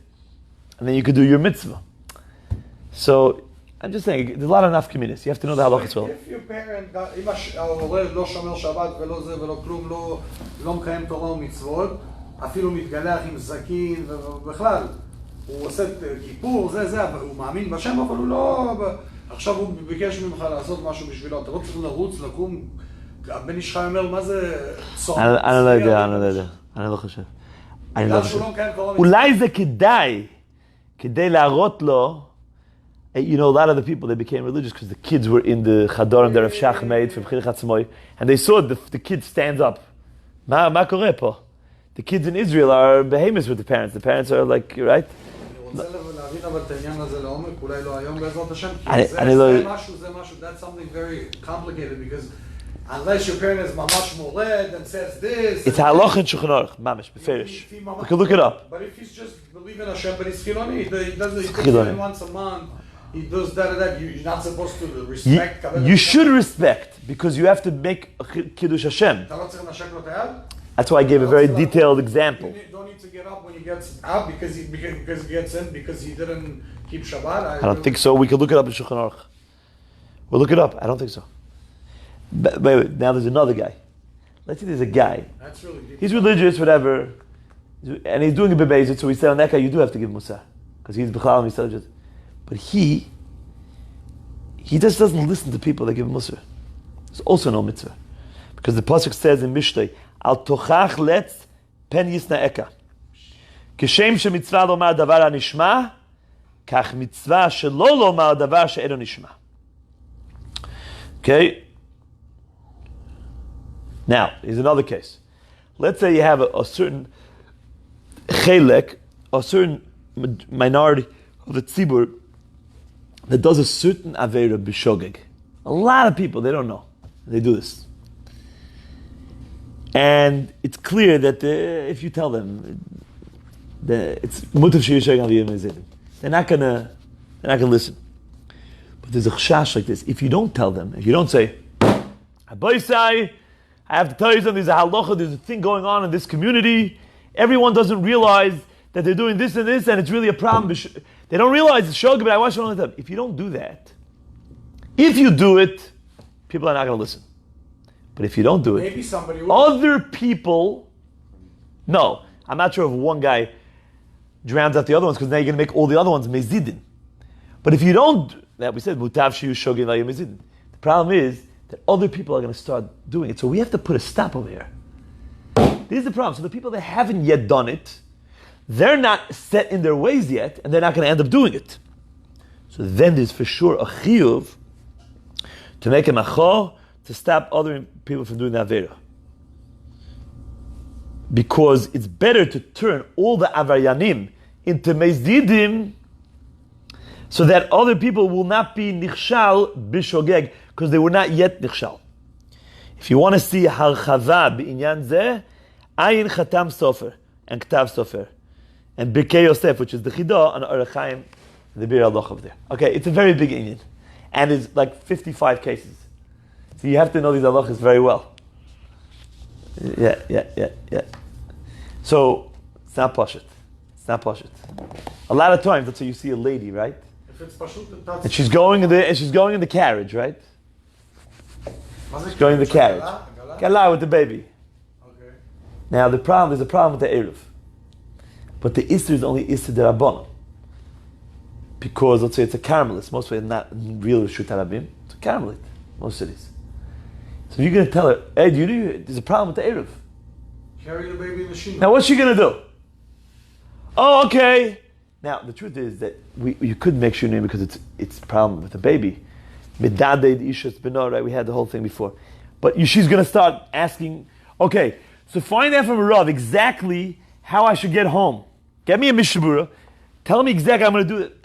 and then you could do your mitzvah. So I'm just saying, there's a lot of nafkaminas. You have to know the halachas as well. If your parent, אם ההורה לא שומר שבת ולא זה ולא כלום, לא מקיים תורה ומצוות, אפילו מתגלח עם סכין ובכלל, הוא עושה כיפור, הוא מאמין בשם, אבל הוא לא... עכשיו הוא ביקש ממך לעשות משהו בשבילו, אתה לא צריך לרוץ, לקום, הבן איש חי אומר, מה זה צום? אני לא יודע, אני לא חושב. אולי זה כדי להראות לו, you know, a lot of the people, they became religious because the kids were in the Chadorim there of Shach made from Chilch Hatzmoy, and they saw the kid stands up. מה קורה פה? The kids in Israel are behemoths with the parents. The parents are like, right? אני רוצה להבין אבל את העניין הזה לעומק, אולי לא היום בעזרת השם, כי זה משהו, that's something very complicated, because unless your parent is ממש מורד and says this... It's halacha in Shulchan Aruch, mamish, beferish. We can look it up. But if he's just believing Hashem, but he's Chiloni, he does it once a month, he does that, you're not supposed to respect... You should respect, because you have to make Kiddush Hashem. אתה לא צריך לנשק לו את היד? That's why I gave a very detailed example. You don't need to get up when he gets up because he gets in because he didn't keep Shabbat. I don't think so. We could look it up in Shulchan Aruch. We'll look it up. I don't think so. But wait, now there's another guy. Let's say there's a guy. That's really deep. He's religious, whatever, and he's doing a bebezit, so we say on that guy you do have to give musar because he's b'chalal misajid. But he just doesn't listen to people that give him musar. There's also no mitzvah because the pasuk says in Mishlei, Al tochach letz pen yisna eka. Kishem shemitzvah lomar davar anishma, kach mitzvah shelo lomar davar she'eno nishma. Okay. Now, here's another case. Let's say you have a certain chelek, a certain minority of the tzibur that does a certain aveira b'shogeg. A lot of people, they don't know. They do this. And it's clear that if you tell them, it's mutav she'yishayim aviyim ezidim. They're not gonna listen. But there's a chashash like this. If you don't tell them, if you don't say, Abaisai, I have to tell you something, there's a halacha, there's a thing going on in this community. Everyone doesn't realize that they're doing this, and it's really a problem. They don't realize it's shogeg, but I want you to know that. If you don't do that, if you do it, people are not going to listen. But if you don't do it, maybe somebody will. Other people, no, I'm not sure if one guy drowns out the other ones, because now you're going to make all the other ones mezidin. But if you don't, that we said, mutav shiyu shogeg la mezidin. The problem is that other people are going to start doing it. So we have to put a stop over here. This is the problem. So the people that haven't yet done it, they're not set in their ways yet, and they're not going to end up doing it. So then there's for sure a chiyuv to make a macho to stop other people from doing the avera. Because it's better to turn all the avaryanim into mezdidim so that other people will not be nichshal b'shogeg because they were not yet nichshal. If you want to see harchava b'inyan zeh, ayin chatam sofer and ktav sofer and Birkei Yosef, which is the chidah on Orach Chaim, the Bir Halacha there. Okay, it's a very big inyan, and it's like 55 cases. So you have to know these halachas very well. Yeah. So it's not pashut. A lot of times, that's how you see a lady, right? If it's pashut, and she's going in the carriage, right? She's going in the carriage. Kala with the baby. Okay. Now there's a problem with the Eruv. But the Easter is only Easter Derabbanan. Because let's say it's a caramelist. Most of it not real Rishut Harabim. It's a caramelite. Most cities. So you're going to tell her, hey, do you know there's a problem with the Eruv? Carry the baby in the sheet. Now what's she going to do? Oh, okay. Now the truth is that you could make sure because it's a problem with the baby. Midadei Ishas Beno, right? We had the whole thing before. But she's going to start asking, okay, so find out from a Rav exactly how I should get home. Get me a Mishabura. Tell me exactly how I'm going to do it.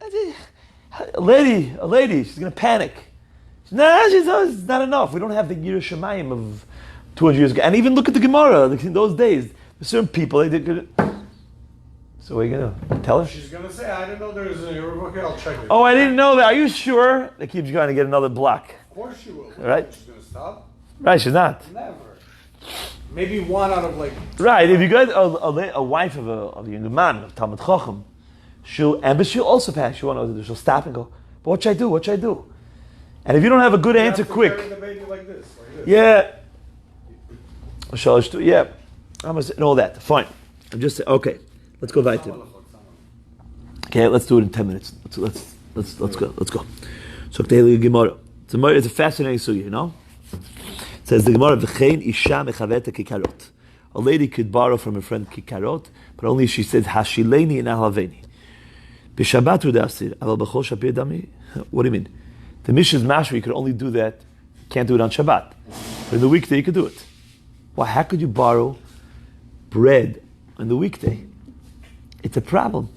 A lady, she's going to panic. It's not enough. We don't have the Yiras Shamayim of 200 years ago. And even look at the Gemara. Like in those days, there's certain people, so what are you going to tell her? She's going to say, I didn't know there was a Yoruba. Okay, I'll check it. Oh, I didn't know that. Are you sure? They keep trying to get another block. Of course she will. Right? She's going to stop? Right, she's not. Never. Maybe one out of like... Right, if you got a wife of a young man, of Talmud Chacham, she'll also panic. She'll stop and go, but what should I do? What should I do? And if you don't have a good answer quick... Carry the baby like this. Yeah. Yeah. I'm going to say, and all that. Fine. I'm just saying, okay. Let's go weiter. Okay, let's do it in 10 minutes. Let's go. So the Gemara. It's a fascinating sugya, you know? It says the Gemara, V'chein isha mechaveta kikarot. A lady could borrow from a friend kikarot, but only she said, Hashileni and ahaveni. B'shabbat udasir, aval b'chol shapir dami. What do you mean? The Mishnah's mashma, you could only do that, can't do it on Shabbat. But in the weekday, you could do it. Why? How could you borrow bread on the weekday? It's a problem.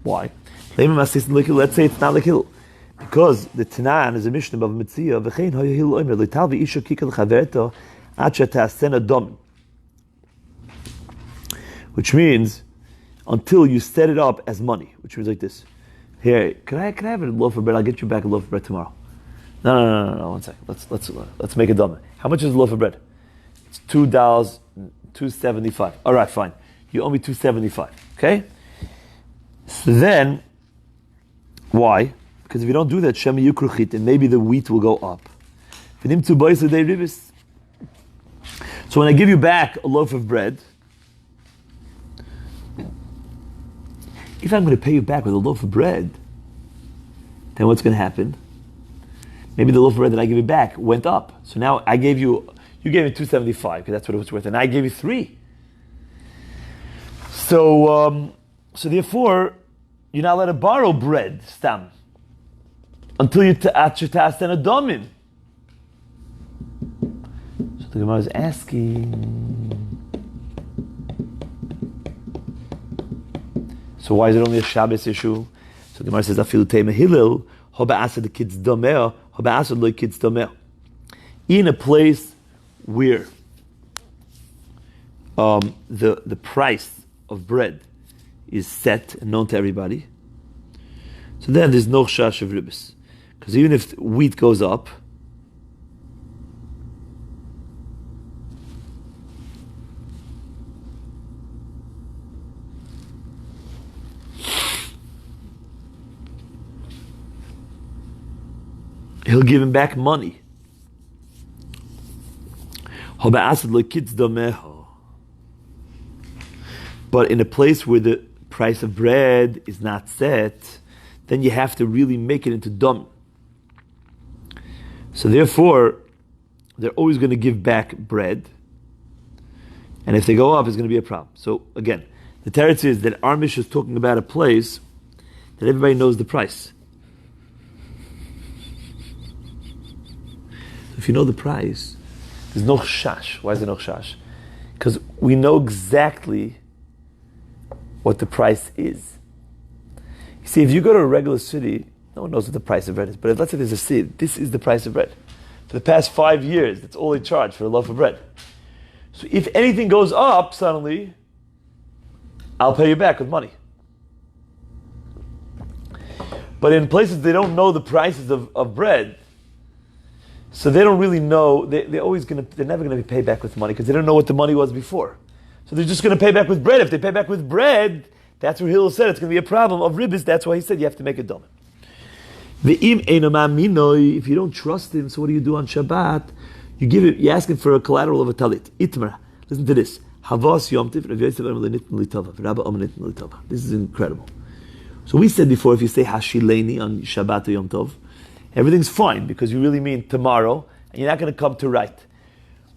Why? Let's say it's not like hill. Because the Tanan is a Mishnah of Mitzvah, v'chein ha'yahil omer, l'tal v'isha kikal chaverto, ad she'ta'asena dom. Which means, until you set it up as money, which means like this. Here, can I have a loaf of bread? I'll get you back a loaf of bread tomorrow. No. 1 second. Let's make a dummy. How much is a loaf of bread? It's $2, $2.75. All right, fine. You owe me $2.75. Okay. So then, why? Because if you don't do that, Shema Yukruchit, and maybe the wheat will go up. So when I give you back a loaf of bread, if I'm going to pay you back with a loaf of bread, then what's going to happen? Maybe the loaf of bread that I give you back went up. So now you gave me $2.75 because that's what it was worth, and I gave you $3. So therefore, you're not allowed to borrow bread, stam, until you ta'as and a domin. So the Gemara is asking. So why is it only a Shabbos issue? So the Gemara says, "Afilu teima hillel hoba asad the kids domeh hoba asad loy kids domeh." In a place where the price of bread is set and known to everybody, so then there's no chash of ribis. Because even if wheat goes up, he'll give him back money. But in a place where the price of bread is not set, then you have to really make it into dom. So therefore, they're always going to give back bread. And if they go up, it's going to be a problem. So again, the teretz is that our Mishnah is talking about a place that everybody knows the price. If you know the price, there's no chash. Why is there no chash? Because we know exactly what the price is. You see, if you go to a regular city, no one knows what the price of bread is. But if, let's say there's a city, this is the price of bread. For the past 5 years, that's all they charge for a loaf of bread. So if anything goes up suddenly, I'll pay you back with money. But in places they don't know the prices of bread, so they don't really know. They're never going to be paid back with money because they don't know what the money was before. So they're just going to pay back with bread. If they pay back with bread, that's where Hillel said it's going to be a problem of ribbis. That's why he said you have to make a domen. If you don't trust him, so what do you do on Shabbat? You give it. You ask him for a collateral of a talit. Itmar. Listen to this. Havas yomtiv. This is incredible. So we said before, if you say Hashileni on Shabbat or Yom Tov, everything's fine because you really mean tomorrow, and you're not going to come to right.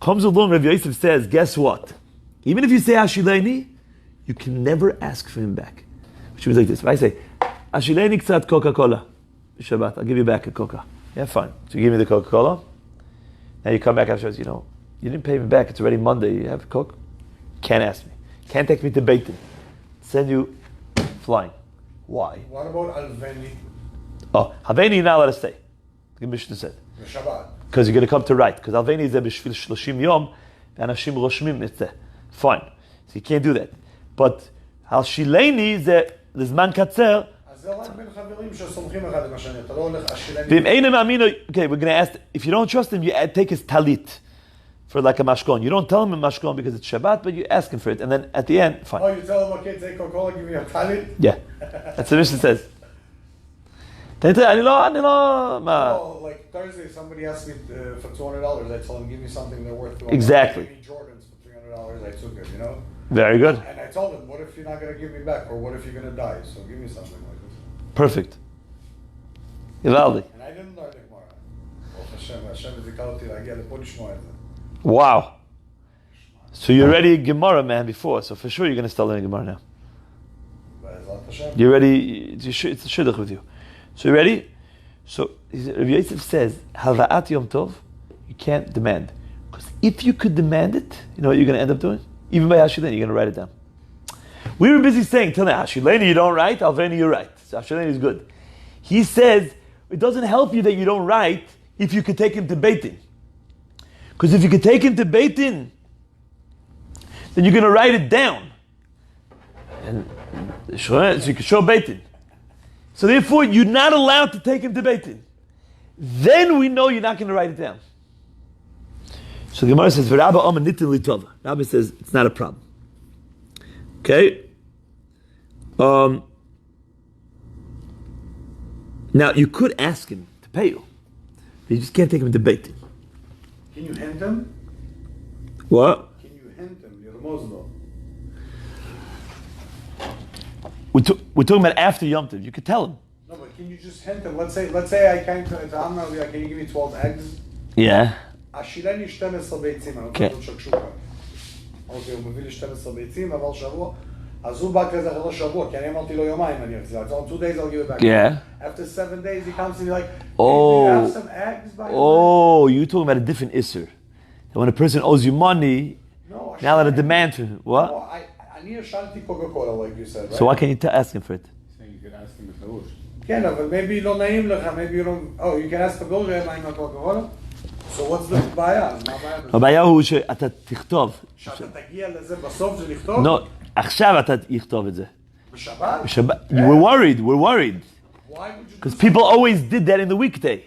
Comes along, Rabbi Yosef says, guess what? Even if you say Hashileni, you can never ask for him back. Which means like this. If I say, Hashileni ktsat Coca-Cola, Shabbat, I'll give you back a Coca. Yeah, fine. So you give me the Coca-Cola. Now you come back afterwards, you didn't pay me back. It's already Monday. You have a Coke? Can't ask me. Can't take me to Beit Din. Send you flying. Why? What about Alveni? Oh, Alveni you're not allowed to stay. The Mishnah said. The Shabbat. Because you're going to come to right. Because Alveni is there b'shvil 30 yom, and Hashim roshmim it's there. Fine. So you can't do that. But Al Shileni is there, there's man katzer. Okay, we're going to ask, if you don't trust him, you take his talit for like a mashkon. You don't tell him a mashkon because it's Shabbat, but you ask him for it, and then at the end, fine. Oh, you tell him, okay, take Coca-Cola, give me a talit? Yeah, that's what Mishnah says. Oh, like Thursday, somebody asked me for $200. I told him, give me something they're worth $200. Exactly. Give me Jordans for $300. I took it, Very good. And I told him, what if you're not going to give me back, or what if you're going to die? So give me something like this. Perfect. Givaldi. And I didn't learn the Gemara. Hashem zikal אותי להגיע לפה לשמוע את זה. Wow. So you're ready Gemara, man, before. So for sure you're going to start learning Gemara now. You're ready. It's a shidduch with you. So you ready? So Rabbi Yosef says, Halva'at Yom Tov, you can't demand. Because if you could demand it, you know what you're going to end up doing? Even by Hashileni, you're going to write it down. We were busy saying, tell me, Hashileni you don't write, Alveni you write. So Hashileni is good. He says, it doesn't help you that you don't write if you could take him to Beit Din. Because if you could take him to Beit Din, then you're going to write it down. And so you can show Beit Din. So therefore, you're not allowed to take him to Beit Din. Then we know you're not going to write it down. So the Gemara says, Rabbi says, it's not a problem. Okay? Now, you could ask him to pay you. But you just can't take him to Beit Din. Can you hint him? What? Can you hint him? You're Moslo. We're talking about after Yom Tov. You could tell him. No, but can you just hint him? Let's say I came to Amna, can you give me 12 eggs? Yeah. השילני 12 ביצים, אני רוצה לעשות שקשוקה. אוקיי, הוא מביא לי 12 ביצים, עבר שבוע, אז הוא בא כזה אחרי שבוע, כי אני אמרתי לו יומיים, אני אחזיר. I told him 2 days I'll give it back. Yeah. After 7 days he comes to me like, hey, oh, do you have some eggs by you're talking about a different isser. That when a person owes you money, no, now that a demand for what? No, אני השאלתי Coca-Cola, like you said, right? So why can't you ask him for it? Saying you could ask him if it was. כן, אבל maybe לא נעים לך, maybe you don't, oh, you can ask the bill, מה עם ה-Coca-Cola? So what's the בעיה? מה הבעיה בזה? הבעיה הוא שאתה תכתוב. שאתה תגיע לזה בסוף זה לכתוב? לא, עכשיו אתה יכתוב את זה. בשבת? We're worried. Why would you Because people always did that in the weekday.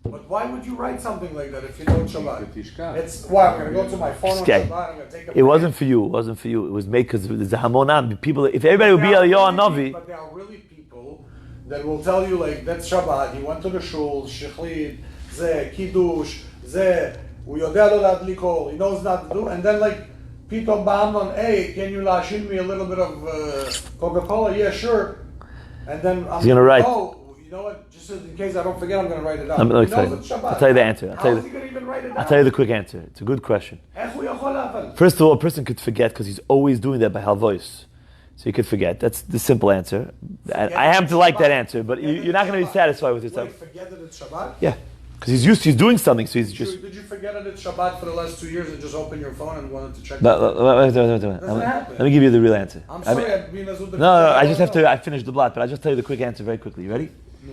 But why would you write something like that if you know Shabbat? It's why I'm going to go to my phone on Shabbat, I'm going to take a It wasn't for you. It wasn't for you. It was made because there's a hamonam. People, if everybody would be Eliyahu Navi. But there are really people that will tell you like that's Shabbat. He went to the shul, shechlit, ze kiddush, ze. הוא יודע לא להדליק אור. He knows not to do. And then like פתאום באמנון, hey, can you להשאיר me a little bit of Coca-Cola? Yeah, sure. And then I'm going to write. Oh, you know what? Just in case I don't forget, I'm going to write it down. I'll tell you the answer. How is he going to even write it down? I'll tell you the quick answer. It's a good question. First of all, a person could forget because he's always doing that by halvois. So you could forget. That's the simple answer. I happen to like that answer, but you're not going to be satisfied with yourself. Wait, forget that it's Shabbat? Yeah. Because he's doing something, so he's just... Did you forget that it's Shabbat for the last 2 years and just open your phone and wanted to check? Wait. Let me give you the real answer. I'm sorry, I've been No, I just have to... I finished the blot, but I'll just tell you the quick answer very quickly. You ready? No.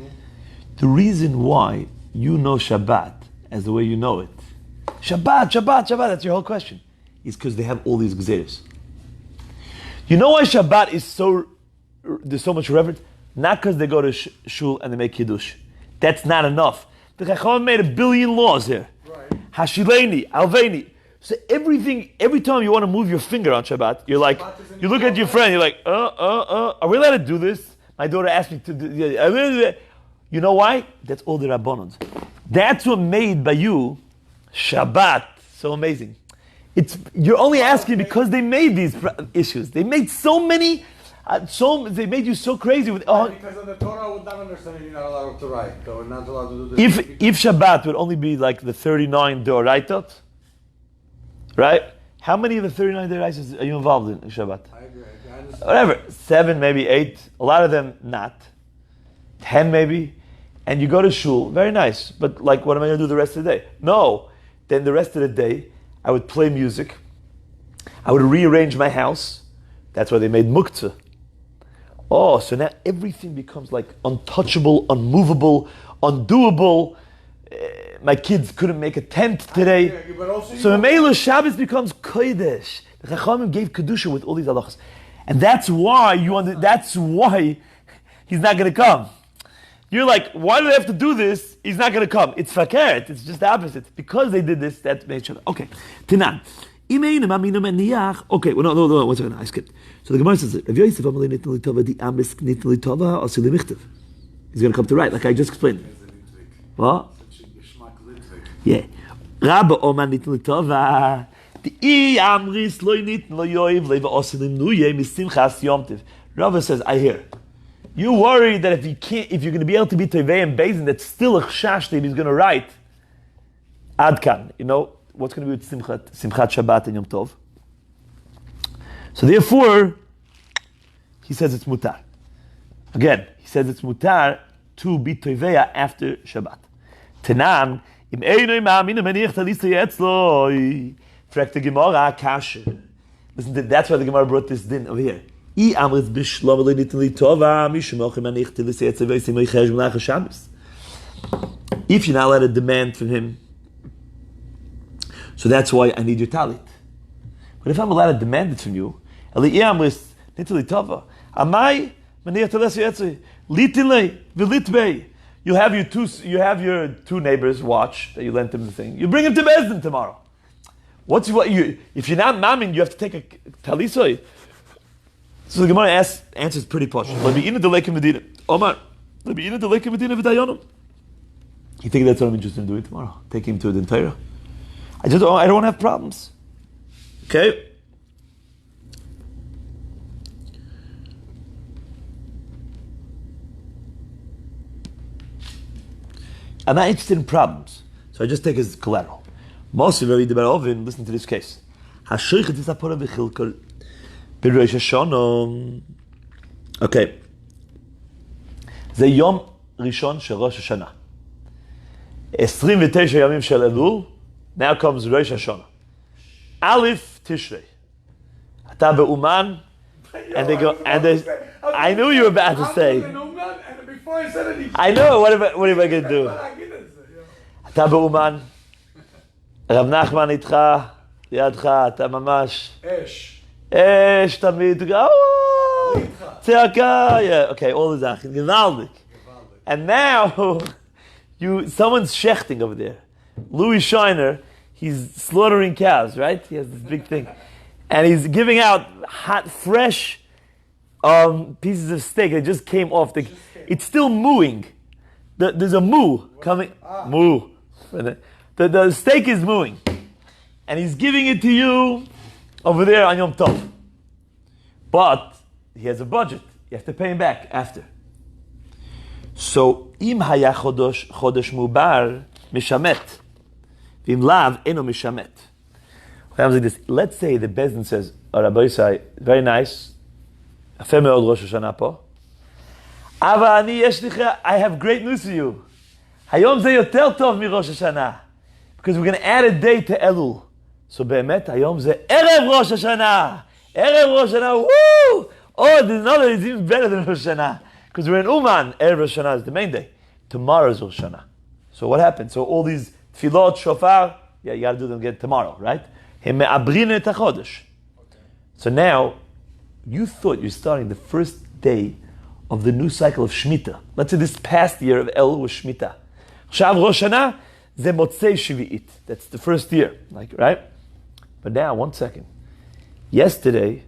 The reason why you know Shabbat as the way you know it, Shabbat, that's your whole question, is because they have all these gzeres. You know why Shabbat is there's so much reverence? Not because they go to shul and they make kiddush. That's not enough. The Chacham made 1 billion laws here. Right. Hashileni, Alveni. So every time you want to move your finger on Shabbat, you're like, you look at your friend, you're like, are we allowed to do this? My daughter asked me to do. You know why? That's all the Rabbanans. That's what made by you Shabbat, so amazing. You're only asking because they made these issues. They made so many, they made you so crazy with. Because of the Torah would not understand you're not allowed to write. Or not allowed to do this. If Shabbat would only be like the 39 Deoraitot, right? How many of the 39 Deoraitot are you involved in Shabbat? I agree. I understand. Whatever, 7, maybe 8. A lot of them not. 10 maybe. And you go to shul, very nice. But like, what am I going to do the rest of the day? No. Then the rest of the day, I would play music. I would rearrange my house. That's why they made muktzah. Oh, so now everything becomes like untouchable, unmovable, undoable. My kids couldn't make a tent today. So Mamela Shabbos becomes kodesh. The Chachamim gave kedusha with all these halachas, and that's why that's why he's not going to come. You're like, why do they have to do this? He's not going to come. It's fakert. It's just the opposite. Because they did this, that made Shabbat. Okay. Tanan. Okay, well, no, 1 second. I skipped. So the Gemara says, he's going to come to write, like I just explained. What? Yeah. Rabbi Oman nitn litova. Amris lo nitn lo yoiv leva oselim nuye misimchas yomtiv. Rabbi says, I hear. You worry that if you're going to be able to be Tovei and Bezin, that's still a chash that he's going to write. Adkan, you know what's going to be with Simchat Shabbat and Yom Tov. So therefore, he says it's mutar. Again, he says it's mutar to be Tovei after Shabbat. Tenan im einoi ma'aminu menich talisa yetzloi. Fragt the Gemara kasher. Listen, that's why the Gemara brought this din over here. If you're not allowed to demand from him, so that's why I need your talit. But if I'm allowed to demand it from you, you have your two neighbors watch that you lent them the thing. You bring him to Bezdin tomorrow. If you're not mamin, you have to take a talisoi. So the Gemara answers pretty posh. You think that's what I'm interested in doing tomorrow? Take him to the Torah. I don't want to have problems. Okay? I'm not interested in problems. So I just take his collateral. Most of you read about Ovin, listen to this case. B'Rosh Hashanah. Okay. זה יום ראשון של ראש השנה. 29 ימים של אלול. Now comes Rosh Hashanah. Aleph Tishrei. אתה באומן. And they go, I knew you were about to say. I know, what am I going to do? אתה באומן. רב נחמן איתך, לידך, אתה ממש. אש תמיד, צעקה, yeah, okay, all the Zachen, gewaldig. And now, someone's shechting over there. Louis Shiner, he's slaughtering cows, right? He has this big thing. And he's giving out hot, fresh pieces of steak that just came off. It's still mooing. There's a moo coming. Moo. The steak is mooing. And he's giving it to you over there on Yom Tov. But he has a budget. You have to pay him back after. So, im haya chodesh mubar mishamet. V'im lav eno mishamet. What happens like this? Let's say the Bezdin says, oh, Rabbi Yisai, very nice. Yafeh me'od Rosh Hashanah po. Ava ani yesh licha, I have great news for you. Hayom ze yoter tov mi Rosh Hashanah. Because we're going to add a day to Elul. So באמת היום זה ערב ראש השנה. ערב ראש השנה, woo! Oh, there's another, it's even better than Rosh Hashanah. Because we're in Uman, ערב Rosh Hashanah is the main day. Tomorrow is Rosh Hashanah. So what happened? So all these tefillot, shofar, yeah, you got to do them again tomorrow, right? הם מעברין את החודש. So now, you thought you're starting the first day of the new cycle of Shemitah. Let's say this past year of El was Shemitah. עכשיו ראש השנה, זה מוצאי שביעית. That's the first year, like, right? But now, 1 second. Yesterday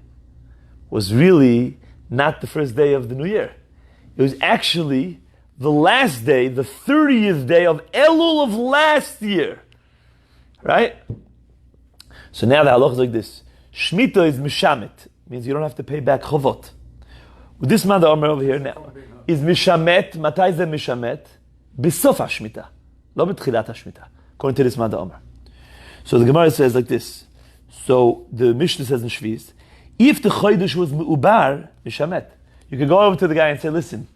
was really not the first day of the new year. It was actually the last day, the 30th day of Elul of last year. Right? So now the halacha is like this. Shmita is mishamet, means you don't have to pay back chovot. With this man, the Omer over here now, is mishamet, matai ze mishamet, bisof hashmita, lo betchilat hashmita, according to this man, the Omer. So the Gemara says like this. So the Mishnah says in Shviz, if the chodesh was me'ubar, mishamet, you could go over to the guy and say, listen,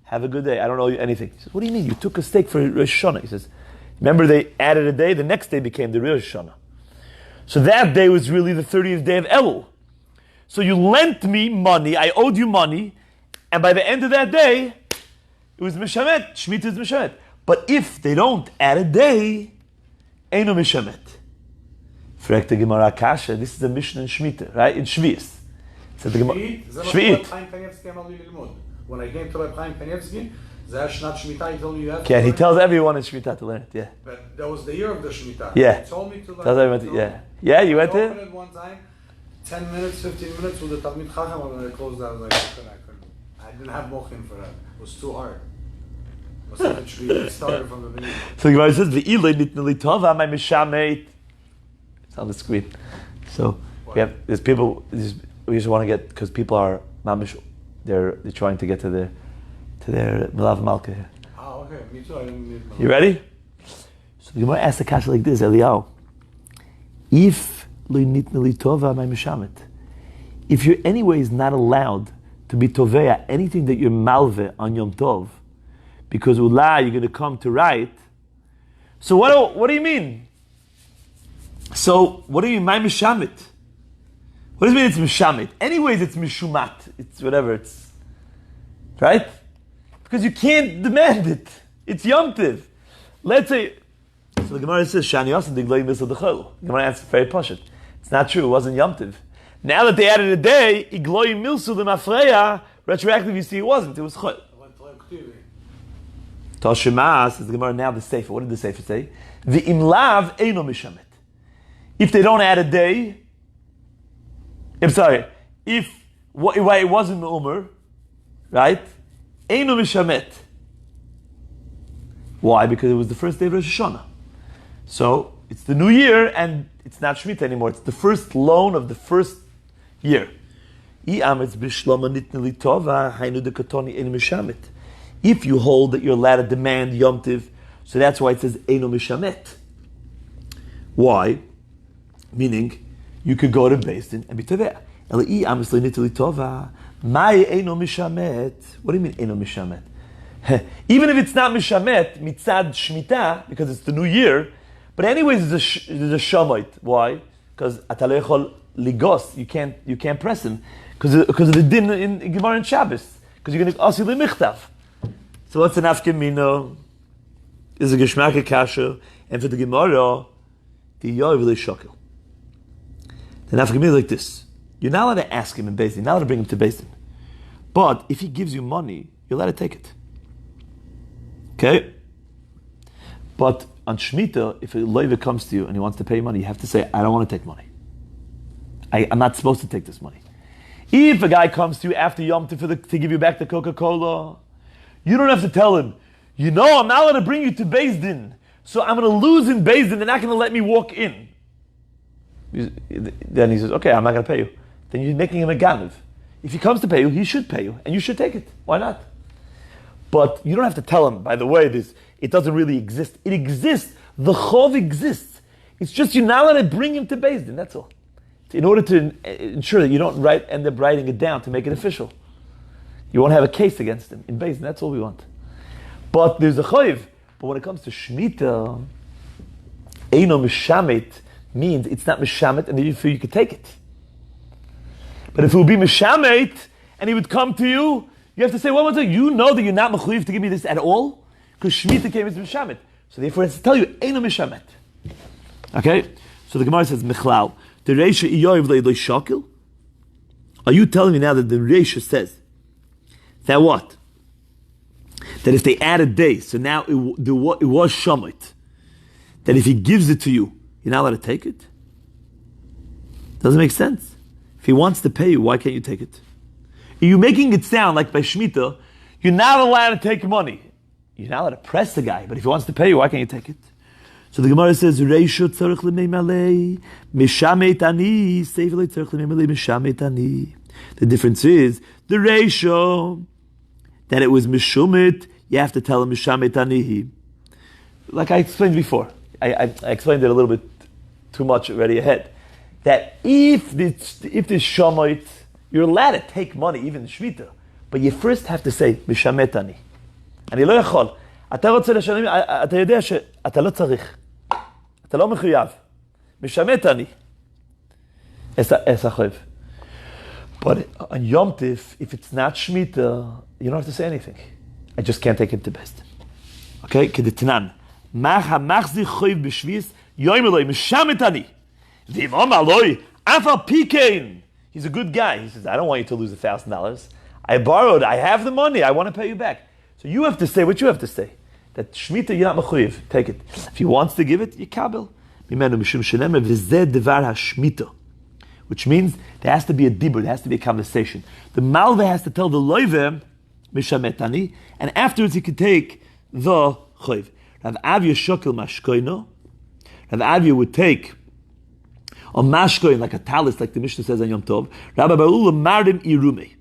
have a good day, I don't owe you anything. He says, what do you mean? You took a steak for Rosh Hashanah. He says, remember they added a day, the next day became the real Rosh Hashanah. So that day was really the 30th day of Elul. So you lent me money, I owed you money, and by the end of that day, it was Mishamet, Shemitah is Mishamet. But if they don't add a day, Eino Mishamet. Frek the Gemara Kasha, this is a Mishnah in Shemitah, right? In Shvi'is. So the Gemara, Shvi'it. When I came to Reb Chaim Kanievsky, he told me you have to Yeah, he learn. tells everyone in Shemitah to learn it, yeah. But that was the year of the Shemitah. Yeah. He told me to learn. Tells everyone to, yeah. Yeah, you went I there? opened it one time, 10 minutes, 15 minutes with the Talmid Chacham, and when I closed that, I was like, I couldn't. I didn't have mochin for that. It was too hard. It started from the beginning. So the Gemara says, "Ve'ilei nitnei tova my mishamet." It's on the screen. So there's people. We just want to get because people are mamish. They're trying to get to their Milav Malka here. Oh, okay. Me too. I didn't need Milav. You ready? So the Gemara asks the kasha like this, Eliyahu. If lo nitnei tova my mishamet, if you're anyways not allowed to be tovea anything that you're malve on Yom Tov, because Ula, you're going to come to write. So what do you mean? So what do you mean, my mishamit? What does it mean it's mishamit? Anyways, it's mishumat. It's whatever, it's... Right? Because you can't demand it. It's Yom Tiv. Let's say... So the Gemara says, Shani Yosin digloi misal dechol. The Gemara answers very poshut. It's not true, it wasn't Yom Tiv. Now that they added a day, igloi milsu l'mafreya, retroactively you see it wasn't, it was chol. Toshima says the Gemara now the Sefer. What did the Sefer say? The imlav eino mishamet. If they don't add a day, if why it wasn't the Umar, right? Eino mishamet. Why? Because it was the first day of Rosh Hashanah. So it's the new year and it's not Shemitah anymore. It's the first loan of the first year. If you hold that you're allowed to demand Yom Tiv, so that's why it says Eino Mishamet. Why? Meaning, you could go to Beis Din and be Teveh. What do you mean Eino Mishamet? Even if it's not Mishamet, Mitzad Shemitah, because it's the new year, but anyways, there's a Shamait. Why? Because Atalechol Ligos, you can't press him, because of the din in Gemara and Shabbos, because you're going to Asi Michtav. So what's an afkemino? Is a geschmack kasha, and for the Gemara, the yoy really shokel. The afkemino is like this: you're not allowed to ask him in Beis Din, you're not allowed to bring him to Beis Din. But if he gives you money, you're allowed to take it. Okay. But on Shemitah, if a loiva comes to you and he wants to pay money, you have to say, "I don't want to take money. I'm not supposed to take this money." If a guy comes to you after Yom Tov to give you back the Coca-Cola, you don't have to tell him, I'm not allowed to bring you to Beis Din, so I'm going to lose in Beis Din, they're not going to let me walk in. Then he says, okay, I'm not going to pay you. Then you're making him a ganav. If he comes to pay you, he should pay you, and you should take it. Why not? But you don't have to tell him, by the way, it doesn't really exist. It exists. The chov exists. It's just you're not allowed to bring him to Beis Din, that's all. In order to ensure that you don't end up writing it down to make it official. You won't have a case against him in Beis Din. That's all we want. But there's a chayiv. But when it comes to Shemitah, Eino Mishamet means it's not Mishamet and therefore you could take it. But if it would be Mishamet and he would come to you, you have to say, you know that you're not mechuyev to give me this at all? Because Shemitah came as Mishamet. So therefore it has to tell you, Eino Mishamet. Okay? So the Gemara says, Michlal, the Reisha Iyoiv Le'iloi Shakil? Are you telling me now that the Reisha says that what? That if they add a day, so now it was Shamit, that if he gives it to you, you're not allowed to take it? Doesn't make sense. If he wants to pay you, why can't you take it? Are you making it sound like by Shemitah, you're not allowed to take money? You're not allowed to press the guy, but if he wants to pay you, why can't you take it? So the Gemara says, Reisho tzarech l'mei malei, mishamet ani, sefer lo tzarech l'mei malei, mishamet ani. The difference is, the Reisho, that it was mishumet, you have to tell him mishamet anihi. Like I explained before. I explained it a little bit too much already ahead. That if this shamoit, you're allowed to take money, even in Shemitah, but you first have to say, mishamet ani. אני לא יכול. אתה רוצה לשלם, אתה יודע שאתה לא צריך. אתה לא מחויב. משמט אני. החייב. But on Yom Tif, if it's not Shemitah, you don't have to say anything. I just can't take him to best. Okay? כדתנן. מחזיר חייב בשביס, יום אלוהי, משמט אני. ואם אומר אלוהי, אף על פי כן. He's a good guy. He says, I don't want you to lose $1,000. I borrowed, I have the money, I want to pay you back. So you have to say what you have to say. That Shemitah, you're not mechuyev. Take it. If he wants to give it, you kabel. Which means there has to be a dibur, there has to be a conversation. The malve has to tell the loive, mishametani, and afterwards he could take the choiv. Rav Avya shokel mashkoino. Rav Avya would take a mashkoin, like a talis, like the Mishnah says on Yom Tov. Rabbi Barula mardim irume.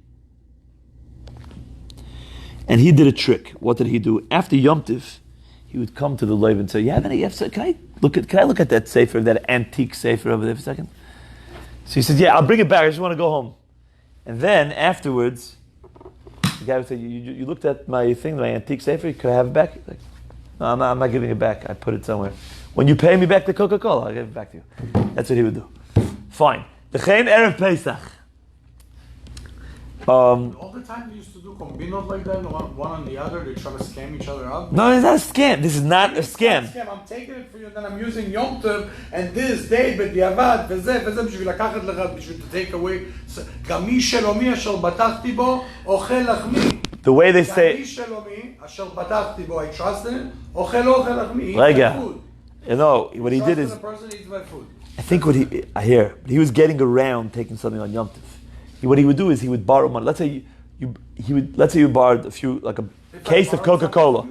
And he did a trick. What did he do? After Yom Tiv, he would come to the loiv and say, can I look at that sefer, that antique sefer over there for a second? So he said, yeah, I'll bring it back. I just want to go home. And then afterwards, the guy would say, you looked at my thing, my antique sefer, could I have it back? He's like, no, I'm not giving it back. I put it somewhere. When you pay me back the Coca-Cola, I'll give it back to you. That's what he would do. Fine. V'chein Erev Pesach. All the time they used to do combinot like that, one on the other, they try to scam each other up. No, it's not a scam. This is not a scam. I'm taking it for you, and then I'm using Yom Tov, and this day, בדיעבד, וזה, בשביל לקחת לך, בשביל to take away. גם מי שלומי אשר בטחתי בו, אוכל לחמי. The way they say... גם מי שלומי אשר בטחתי בו, I trust in, אוכל לחמי. רגע. You know, what he did is... The person eats my food. I think I hear, but he was getting around taking something on Yom Tov. What he would do is he would borrow money. Let's say you borrowed a few, like a case of Coca-Cola.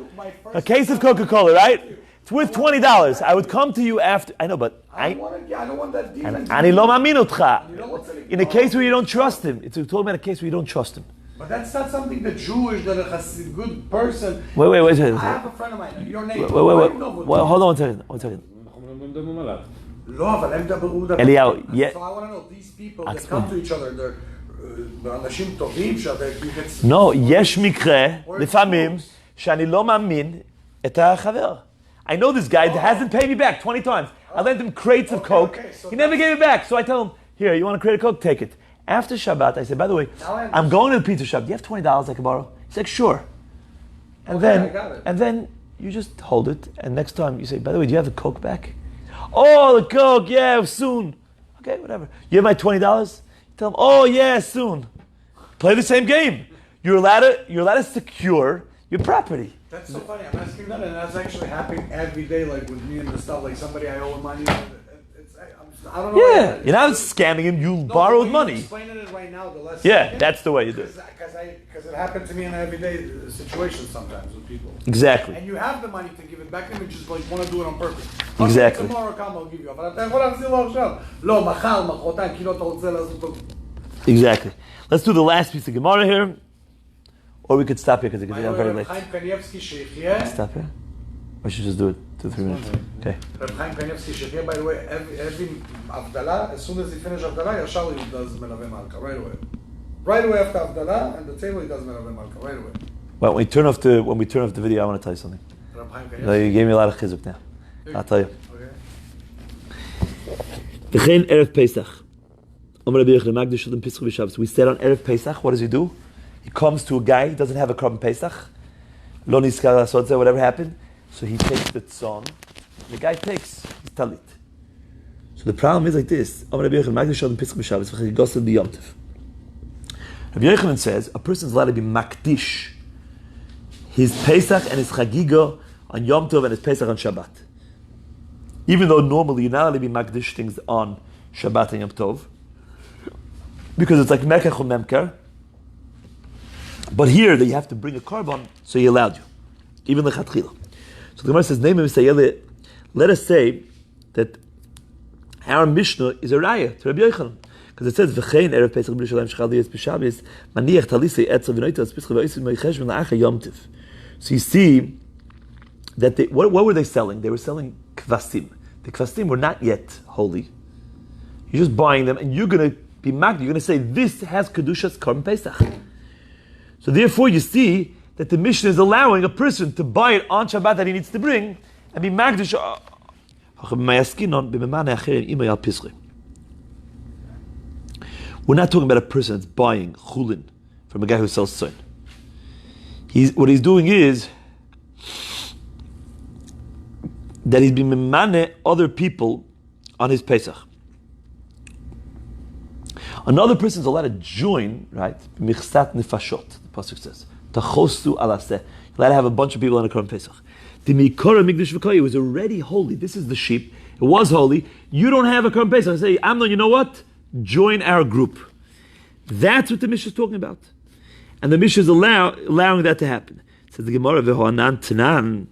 A case of Coca-Cola, right? It's worth $20. I would come to you after. I know, but I don't want that deal. אני לא מאמין אותך. In a case where you don't trust him. It's talking about a case where you don't trust him. But that's not something that Jewish, that a good person. Wait. I have a friend of mine. Your name. Wait. Hold on one second. לא, אבל הם דברו. אליהו, So I want to know, these people that come to each other, they're אנשים טובים שאתה... No, יש מקרה, לפעמים, שאני לא מאמין את החבר. I know this guy that hasn't paid me back 20 times. I lent him crates of Coke. So he never gave it back. So I tell him, here, you want a crate of Coke? Take it. After Shabbat, I said, by the way, I'm going to the pizza shop. Do you have $20 I can borrow? He's like, sure. And then you just hold it. And next time you say, by the way, do you have the Coke back? Oh, the Coke, yeah, soon. Okay, whatever. You have my $20? Tell him, oh yeah, soon. Play the same game. You're allowed to secure your property. That's so funny. I'm asking that, and that's actually happening every day, like with me and the stuff. Like somebody I owe money. I don't know. Yeah, you're not scamming him. You borrowed money. Explaining it right now. The less. Yeah, that's the way you do it. Because it happened to me in an everyday situation sometimes with people. Exactly. And you have the money to give it back to them, you just like want to do it on purpose. Exactly. Tomorrow come, I'll give you. אבל אתה יכול להחזיר לו עכשיו. לא, מחר, מחרתיים, כאילו אתה רוצה לעשות אותו. Exactly. Let's do the last piece of Gemara here, or we could stop here because it's getting very late. Stop here. Or should just do it 2-3 minutes. Okay. Reb Chaim Kanievsky Shechia, by the way, every Avdala, as soon as he finishes Avdala, Yashar he does Melave Malka, right away. Right away after Avdala, and the table he does Melave Malka, right away. Well, when we turn off the video, I want to tell you something. Reb Chaim You Kanievsky. gave me a lot of chizuk now. I'll tell you. Okay. V'chein Erev Pesach. We said on Erev Pesach, what does he do? He comes to a guy, he doesn't have a korban Pesach. Lo nizkar lasot zeh, whatever happened. So he takes the tzon. The guy takes his talit. So the problem is like this. Rabbi Yochanan says a person's allowed to be makdish his Pesach and his chagiga on Yom Tov and his Pesach on Shabbat. Even though normally you're not allowed to be makdish things on Shabbat and Yom Tov, because it's like Mekach or Memker. But here that you have to bring a korban, so he allowed you. Even the Chatchila. So the Gemara says, Name Misayele let us say that our Mishnah is a raya to Rabbi Yochanan. Because it says, "V'chein erev Pesach b'Yerushalayim shechal diyas b'Shabbos maniach talisei etzel v'noitas b'schal v'oisim meichesh v'na'acha yom tiv." So you see that what were they selling? They were selling kvasim. The kvasim were not yet holy. You're just buying them, and you're going to be magd. You're going to say this has kedushas Korban Pesach. So therefore, you see that the Mishnah is allowing a person to buy it on Shabbat that he needs to bring and be magdish. We're not talking about a person that's buying chulin from a guy who sells son. What he's doing is that he's been memane other people on his Pesach. Another person is allowed to join, right? Michsat nefashot, the pasuk says. Tachosu alaseh. You're allowed to have a bunch of people on a Korban Pesach. The mikora migdash v'koy was already holy. This is the sheep. It was holy. You don't have a Korban Pesach. I say, Amnon, you know what? Join our group. That's what the Mishnah is talking about. And the Mishnah is allowing that to happen. It says the Gemara, v'ho'anan tanan.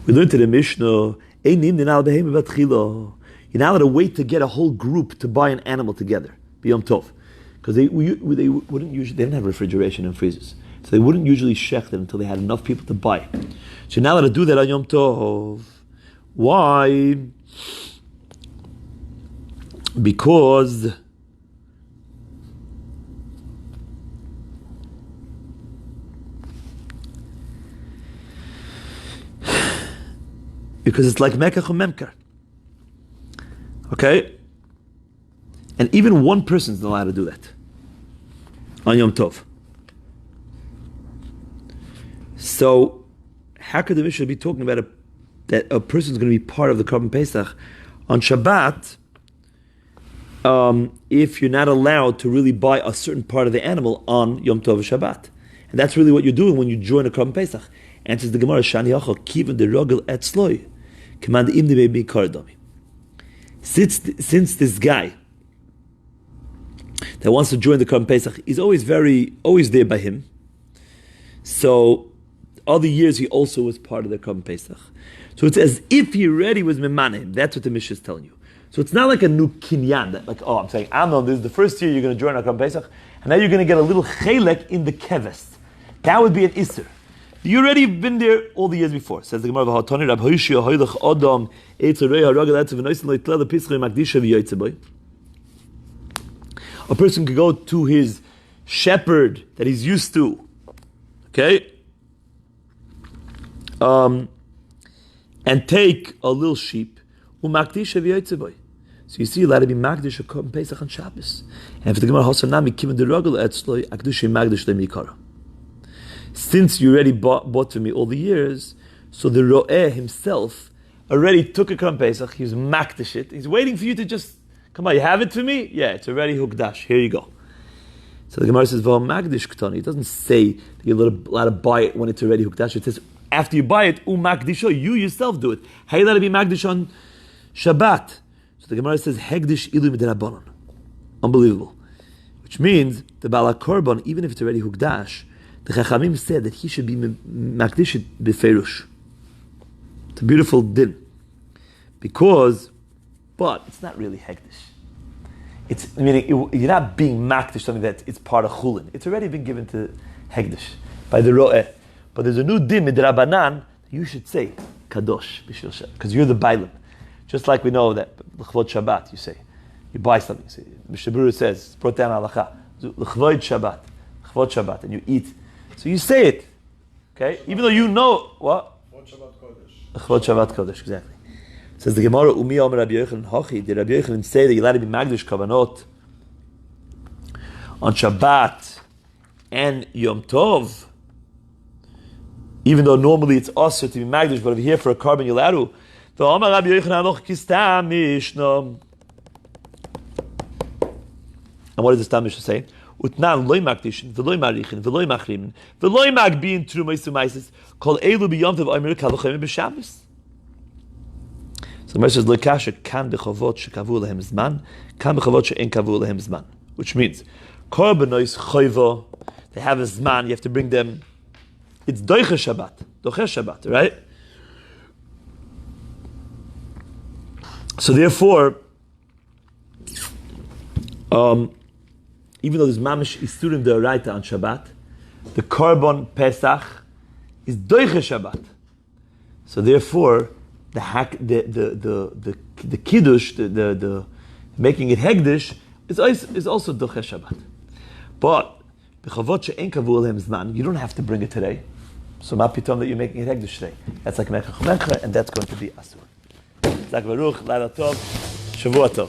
We learned in the Mishnah, you're not allowed to wait to get a whole group to buy an animal together, B'Yom Tov. Because they wouldn't usually, they didn't have refrigeration and freezers. So they wouldn't usually shecht it until they had enough people to buy. So you're not allowed to do that on Yom Tov. Why? Because it's like Mekach or Memkar. Okay? And even one person is not allowed to do that on Yom Tov. So, how could the Mishnah be talking about that a person is going to be part of the Korban Pesach on Shabbat if you're not allowed to really buy a certain part of the animal on Yom Tov Shabbat? And that's really what you're doing when you join a Korban Pesach. And says the Gemara, Shani Yachal, Kivan de Rogel Etzloi, Command Im de Bebi Kardomi. Since this guy that wants to join the Korban Pesach, he's always there by him. So, other years he also was part of the Korban Pesach. So it's as if he already was Memanim. That's what the Mishnah is telling you. So it's not like a new kinyan, that like, I'm saying, Amnon, this is the first year you're going to join our Korban Pesach, and now you're going to get a little chelek in the keves. That would be an Isser. You already been there all the years before. Says the Gemara, "V'hatani Rab Hoshia hoylech Adam etzerei haragel etzav v'noisen loitlel pischa makdisha v'yoytzeboy." A person could go to his shepherd that he's used to, okay, and take a little sheep, umakdisha v'yoytzeboy. So you see, allowed to be makdish a Korban Pesach on Shabbos. And for the Gemara, "Hasanami kiven deragel etzloi akdushay makdish le'mikara." Since you already bought for me all the years, so the Ro'eh himself already took a Korban Pesach, he was makdish it, he's waiting for you to just, come on, you have it for me? Yeah, it's already hukdash, here you go. So the Gemara says, V'al makdish ktani. It doesn't say that you're allowed to buy it when it's already hukdash. It says, after you buy it, makdisho, you yourself do it. How are you allowed to be makdish on Shabbat? So the Gemara says, Hegdish ilu mid'Rabbanan. Unbelievable. Which means, the Bala Korban, even if it's already hukdash, the Chachamim said that he should be makdish b'ferush. It's a beautiful din. But it's not really hekdish. It's meaning you're not being makdish something that it's part of chulin. It's already been given to hekdish by the ro'eh. But there's a new din midrabanan. You should say kadosh because you're the bailim. Just like we know that l'chvod Shabbat, you say you buy something. You say, Mishnah Berurah says it's brought down halacha l'chvod Shabbat, and you eat. So you say it, okay? Even though you know what? L'chvod Shabbat Kodesh, exactly. It says the Gemara, Umi Omer Rabbi Yochanan Hachi. Did Rabbi Yochanan say that you're allowed to be magdish kavanot on Shabbat and Yom Tov? Even though normally it's also to be magdish, but over here for a carbon you're allowed to. The Omer Rabbi Yochanan Aloch Kistam Mishnah. And what does the Stam Mishnah say? Utnan loy makdishin, v'loy marichin, v'loy machrimin, v'loy magbin trumais u'maisis, kol elu b'yom tov omer kalochem b'Shabbos. So Moshe says, "Lekasha kan bechavot shekavu lehem zman, kan bechavot she'en kavu lehem zman," which means korbanos choiva. They have a zman. You have to bring them. It's doiche Shabbat, right? So therefore, even though there's mamish isurim deoraita on Shabbat, the korban Pesach is doiche Shabbat. So therefore, the kiddush, the making it hegdish is also doiche Shabbat. But b'chavot she'en kavu lehem zman, you don't have to bring it today. So ma pitom that you're making it hegdish today. That's like mecha, and that's going to be asur. Zak Baruch, Laila Tov, Shavua Tov.